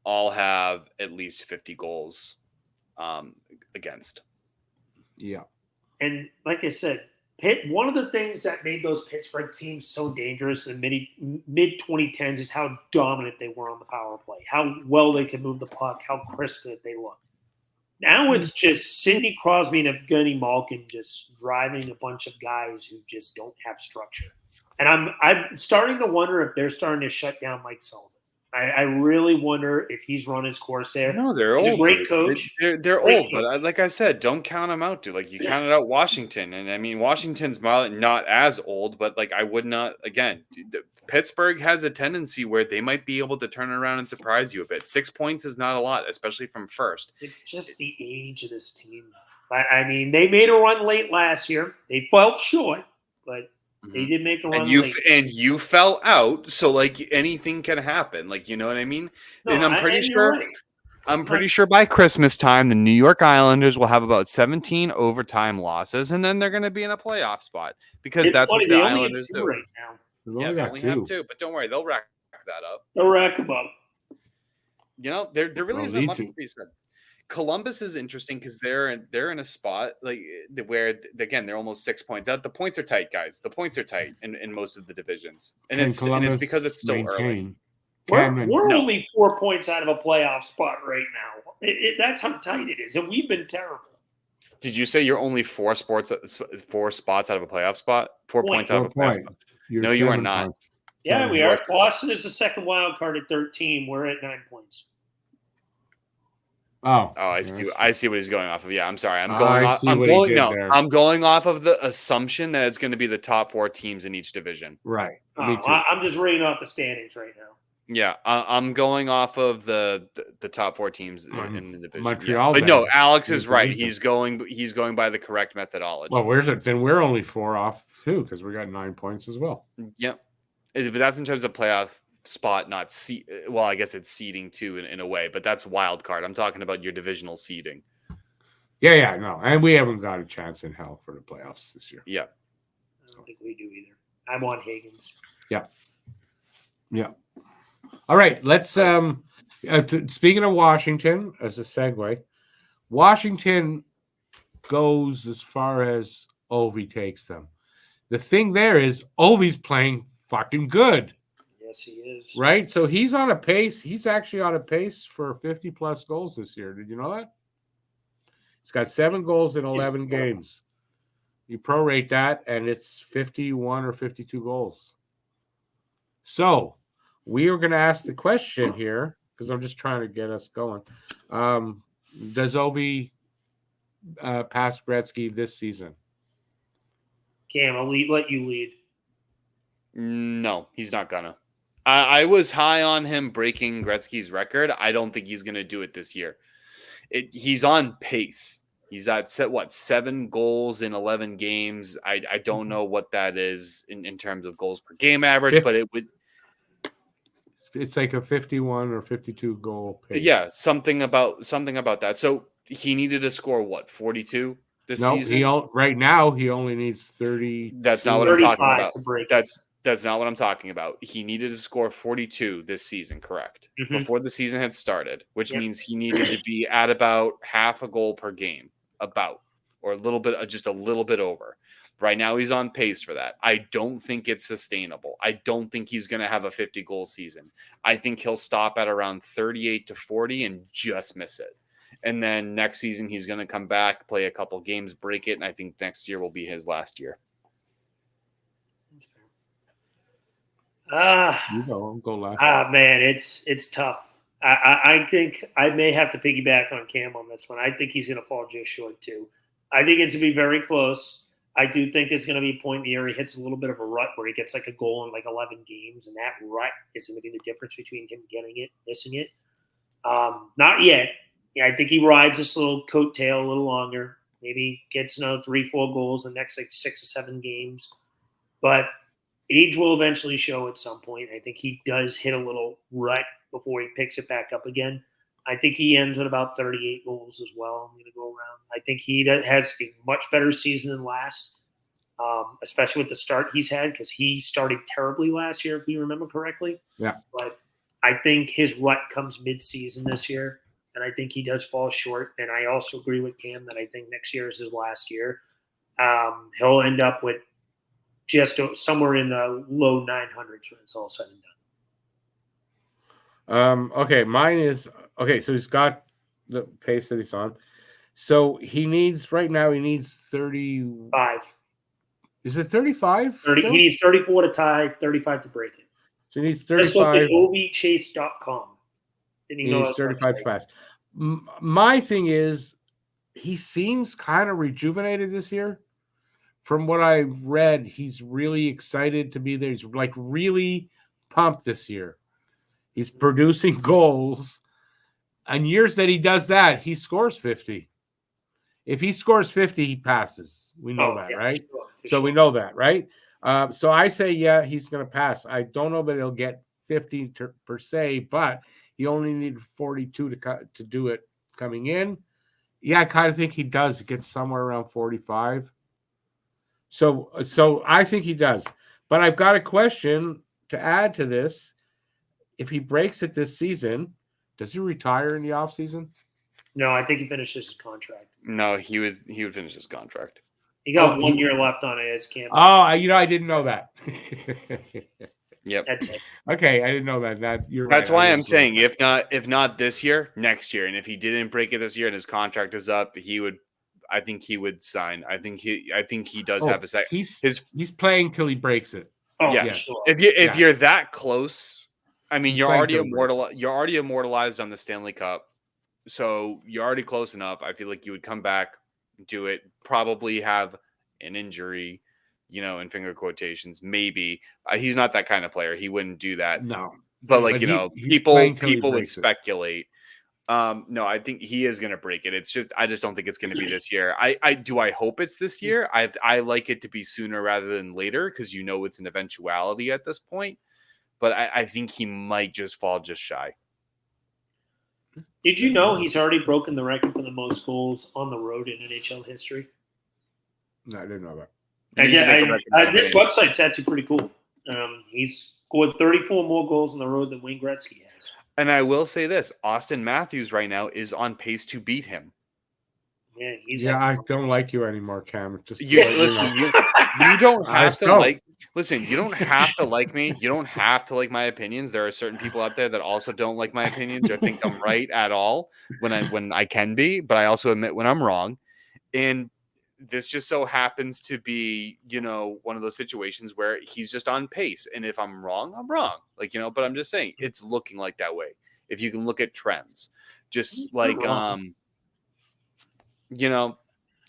all have at least 50 goals against. Yeah. And like I said, one of the things that made those Pittsburgh teams so dangerous in mid 2010s is how dominant they were on the power play, how well they could move the puck, how crisp that they looked. Now it's just Sidney Crosby and Evgeny Malkin just driving a bunch of guys who just don't have structure. And I'm starting to wonder if they're starting to shut down Mike Sullivan. I really wonder if he's run his course there. No, they're he's old. A great coach. They're old, but like I said, don't count them out, dude. Like you counted out Washington, and I mean Washington's not as old, but like I would not. Again, Pittsburgh has a tendency where they might be able to turn it around and surprise you a bit. 6 points is not a lot, especially from first. It's just the age of this team. I mean, they made a run late last year. They fell short, but. They did make a run. And you fell out, so like anything can happen. Like you know what I mean? No, and I'm pretty sure by Christmas time the New York Islanders will have about 17 overtime losses, and then they're going to be in a playoff spot because that's what the Islanders do right now. Yeah, they only have 2, but don't worry, they'll rack that up. They'll rack them up. You know, there really isn't much to be said. Columbus is interesting because they're in a spot where again they're almost 6 points out. The points are tight, guys. The points are tight in most of the divisions, and Can it's Columbus because it's still early. maintain? We're No. only 4 points out of a playoff spot right now. That's how tight it is, and we've been terrible. Did you say you're only 4 spots out of a playoff spot? 4 points out of a playoff spot. You're No, you are 7 not. points. Yeah, 7 we are. points. Boston is the second wild card at 13. We're at 9 points. Oh, I see. I see what he's going off of. Yeah, I'm sorry. I'm I going off. see what he did there. I'm going off of the assumption that it's going to be the top 4 teams in each division. Right. Oh, Me too. I'm just reading off the standings right now. Yeah, I'm going off of the top 4 teams in the division. Montreal. Yeah. But no, Alex in is the right. division. He's going by the correct methodology. Well, where's it? Then we're only 4 off too because we got 9 points as well. Yep. But that's in terms of playoff spot, not seed. Well, I guess it's seeding too in a way, but that's wild card. I'm talking about your divisional seeding. Yeah, no, and we haven't got a chance in hell for the playoffs this year. Yeah. I don't think we do either. I'm on Higgins. Yeah. All right, let's. Speaking of Washington, as a segue, Washington goes as far as Ovie takes them. The thing there is Ovie's playing fucking good. Yes, he is. Right? So he's on a pace. He's actually on a pace for 50-plus goals this year. Did you know that? He's got 7 goals in 11 games. You prorate that, and it's 51 or 52 goals. So we are going to ask the question here, because I'm just trying to get us going. Does Ovie pass Gretzky this season? Cam, I'll let you lead. No, he's not gonna. I was high on him breaking Gretzky's record. I don't think he's gonna do it this year. He's on pace. He's at 7 goals in 11 games. I don't know what that is in terms of goals per game average, but it would. It's like a 51 or 52 goal pace. Yeah, something about that. So he needed to score 42 this season. Right now he only needs 30. That's not what I'm talking about. To break. That's not what I'm talking about. He needed to score 42 this season, correct? Mhm. Before the season had started, which means he needed to be at about half a goal per game, or a little bit, just a little bit over. Right now, he's on pace for that. I don't think it's sustainable. I don't think he's going to have a 50-goal season. I think he'll stop at around 38 to 40 and just miss it. And then next season, he's going to come back, play a couple games, break it, and I think next year will be his last year. You go last. Man, it's tough. I think I may have to piggyback on Cam on this one. I think he's going to fall just short too. I think it's going to be very close. I do think there's going to be a point in the year he hits a little bit of a rut where he gets like a goal in like 11 games, and that rut is going to be the difference between him getting it, missing it. Not yet. Yeah, I think he rides this little coattail a little longer. Maybe gets another 3-4 goals in the next like 6 or 7 games. But age will eventually show at some point. I think he does hit a little rut before he picks it back up again. I think he ends with about 38 goals as well. I'm going to go around. I think he has a much better season than last, especially with the start he's had, because he started terribly last year, if you remember correctly. Yeah. But I think his rut comes mid-season this year, and I think he does fall short. And I also agree with Cam that I think next year is his last year. He'll end up with just somewhere in the low 900s when it's all said and done. Okay, mine is okay. So he's got the pace that he's on. So he needs 35. Is it 35? 30. He needs 34 to tie, 35 to break it. So he needs 35. Let's look 35. at oviechase.com. He needs 35 to pass. My thing is, he seems kind of rejuvenated this year. From what I've read, he's really excited to be there. He's like really pumped this year. He's producing goals. And years that he does that, he scores 50. If he scores 50, he passes. We know that, right? Sure. We know that, right? So I say, yeah, he's going to pass. I don't know that he'll get 50 per se, but he only needed 42 to do it coming in. Yeah, I kind of think he does. He gets somewhere around 45. So I think he does. But I've got a question to add to this. If he breaks it this season, does he retire in the offseason? No, I think he finishes his contract. No, he would finish his contract. He got 1 year left on his campus. Oh, I didn't know that. Yep. That's it. Okay, I didn't know that. You're That's right. why I'm saying if not this year, next year. And if he didn't break it this year and his contract is up, I think he would sign. I think he does have a second. He's playing till he breaks it. Oh, yes. Sure. If you're that close, I mean, you're already immortalized on the Stanley Cup. So you're already close enough. I feel like you would come back, do it, probably have an injury, in finger quotations, maybe. He's not that kind of player. He wouldn't do that. No. But people would it. speculate. No, I think he is going to break it. I just don't think it's going to be this year. I hope it's this year. I like it to be sooner rather than later because it's an eventuality at this point. But I think he might just fall just shy. Did you know he's already broken the record for the most goals on the road in NHL history? No, I didn't know that. This website's actually pretty cool. He's scored 34 more goals on the road than Wayne Gretzky has. And I will say this: Austin Matthews right now is on pace to beat him. Yeah, I don't like you anymore, Cam. You don't have to like. Listen, you don't have to like me. You don't have to like my opinions. There are certain people out there that also don't like my opinions or think I'm right at all when I can be, but I also admit when I'm wrong. And this just so happens to be, one of those situations where he's just on pace. And if I'm wrong, I'm wrong. But I'm just saying it's looking like that way. If you can look at trends, just like,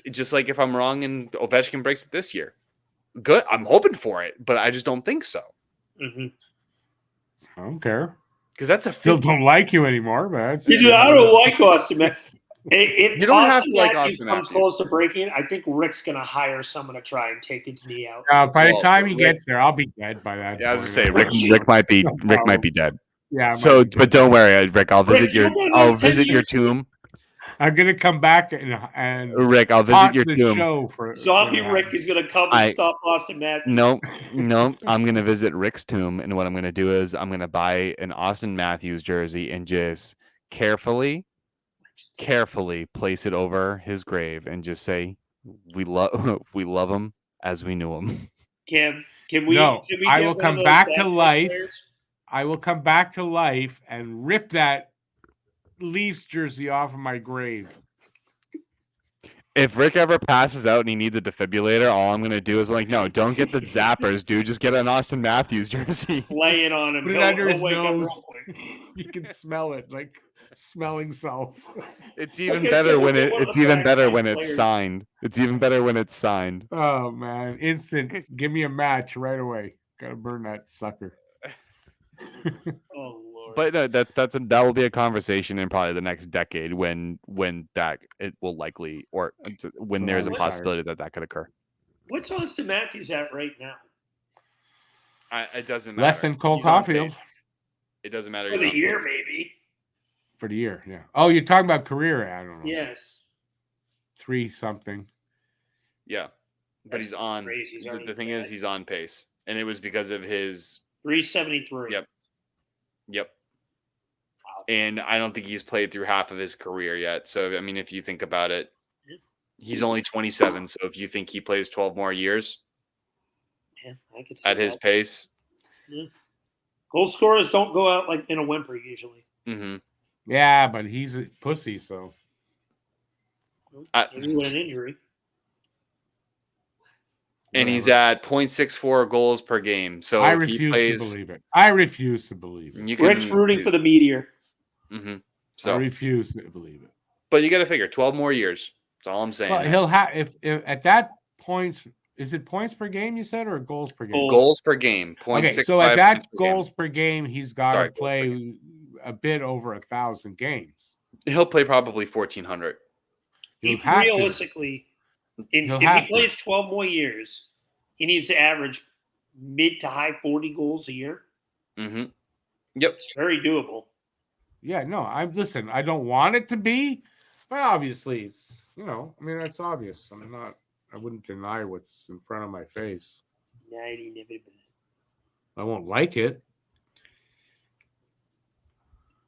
just like if I'm wrong and Ovechkin breaks it this year, good. I'm hoping for it, but I just don't think so. Mm-hmm. I don't care. Because that's still don't like you anymore, but I don't like Austin Matthews. If you don't have to like Austin comes close to breaking, I think Rick's going to hire someone to try and take his knee out. By the time he gets there, I'll be dead by that. Yeah, I was going to say Rick might be dead. Yeah. So, but don't worry, Rick. I'll visit your tomb. I'm gonna come back and Rick, I'll visit your tomb. Zombie Rick is gonna come and stop Austin Matthews. No, I'm gonna visit Rick's tomb, and what I'm gonna do is I'm gonna buy an Austin Matthews jersey and just carefully place it over his grave and just say, "We love him as we knew him." Can we? No, I will come back to life. Players? I will come back to life and rip that Leafs jersey off of my grave. If Rick ever passes out and he needs a defibrillator, all I'm going to do is no, don't get the zappers, dude. Just get an Austin Matthews jersey. Lay it on him. Put it under his nose. You can smell it like smelling salts. It's even better when it's signed. It's even better when it's signed. Oh man, instant. Give me a match right away. Gotta burn that sucker. Oh Lord! But that will be a conversation in probably the next decade when that it will likely or when there's a possibility that could occur. What's Austin Matthews at right now? It doesn't matter. Less than Cole Caulfield. It doesn't matter. For the year, maybe. For the year, yeah. Oh, you're talking about career? I don't know. Yes. 3-something. Yeah, but he's on. The thing is, he's on pace, and it was because of his 373. Yep. Wow. And I don't think he's played through half of his career yet. So, I mean, if you think about it, he's only 27. So if you think he plays 12 more years I could see at his pace. Yeah. Goal scorers don't go out like in a whimper usually. Mm-hmm. Yeah, but he's a pussy, so. Maybe with an injury. And he's at 0.64 goals per game. So I refuse to believe it. I refuse to believe it. Rick's rooting for the Meteor. Mm-hmm. So I refuse to believe it. But you got to figure 12 more years. That's all I'm saying. Well, he'll have if at that points. Is it points per game you said or goals per game? Goals per game. Okay, so at that goals per game, he's got to play a bit over 1,000 games. He'll play probably 1,400. Realistically. If he plays 12 more years, he needs to average mid to high 40 goals a year. Mm-hmm. Yep. It's very doable. Yeah, no, I don't want it to be, but obviously, that's obvious. I wouldn't deny what's in front of my face. I won't like it.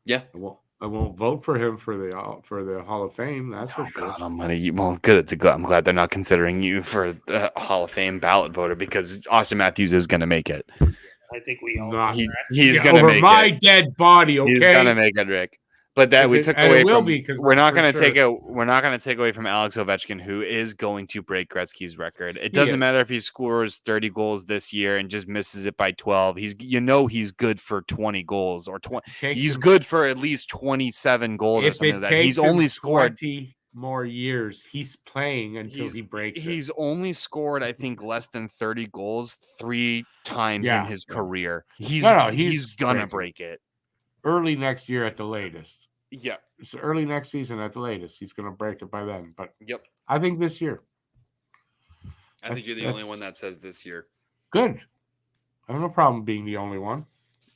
Yeah. I won't. I won't vote for him for the Hall of Fame. That's for sure. God Almighty! Well, good. I'm glad they're not considering you for the Hall of Fame ballot voter because Austin Matthews is going to make it. I think we all. Not He's going to over make my it. dead body. Okay, He's going to make it, Rick. But that we took away from. We're not going to take it. We're not going to take away from Alex Ovechkin, who is going to break Gretzky's record. It doesn't matter if he scores 30 goals this year and just misses it by 12. He's good for 20 goals or 20. He's good for at least 27 goals or something like that. He's only scored 20 more years. He's playing until he breaks. He's only scored, I think, less than 30 goals 3 times in his career. He's gonna break it. Early next year at the latest. Yeah. It's early next season at the latest. He's going to break it by then. But I think this year. I think you're the only one that says this year. Good. I have no problem being the only one.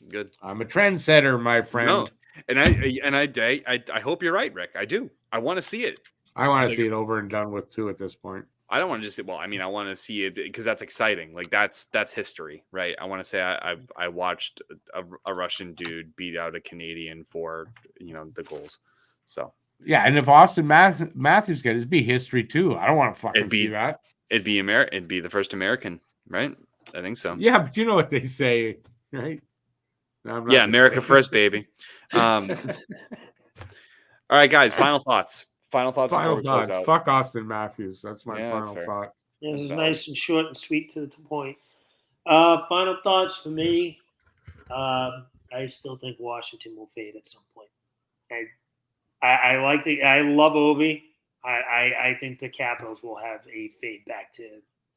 Good. I'm a trendsetter, my friend. No. And I hope you're right, Rick. I do. I want to see it. I want to see it over and done with too at this point. I don't want to just I want to see it because that's exciting. Like that's history, right? I want to say I watched a Russian dude beat out a Canadian for the goals. So yeah, and if Austin Matthews gets, it'd be history too. I don't want to fucking see that. It'd be the first American, right? I think so. Yeah, but you know what they say, right? Yeah, America first, baby. All right, guys. Final thoughts. Final thoughts. Fuck Austin Matthews. That's my final thought. It was nice and short and sweet to the point. Final thoughts for me. I still think Washington will fade at some point. I love Ovie. I think the Capitals will have a fade back to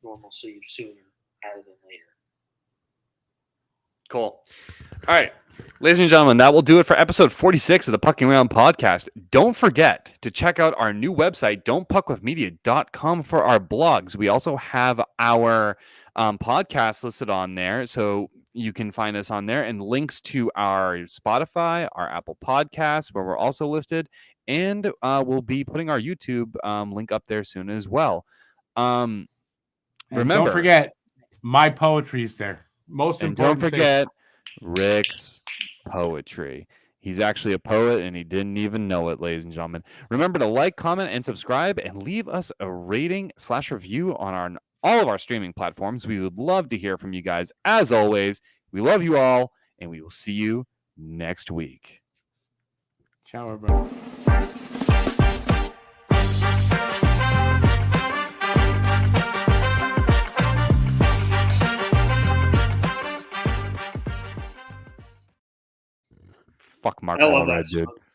normalcy sooner rather than later. Cool. All right. Ladies and gentlemen, that will do it for episode 46 of the Pucking Around podcast. Don't forget to check out our new website, tpuckwithmedia.com, for our blogs. We also have our podcast listed on there, so you can find us on there, and links to our Spotify, our Apple Podcasts, where we're also listed, and we'll be putting our YouTube link up there soon as well. Remember, don't forget, my poetry's there. Most important. Don't forget Rick's poetry. He's actually a poet and he didn't even know it, ladies and gentlemen. Remember to like, comment, and subscribe, and leave us a rating/review on all of our streaming platforms. We would love to hear from you guys. As always, we love you all, and we will see you next week. Ciao, everybody. Fuck Mark I love Wahlberg, that dude. song.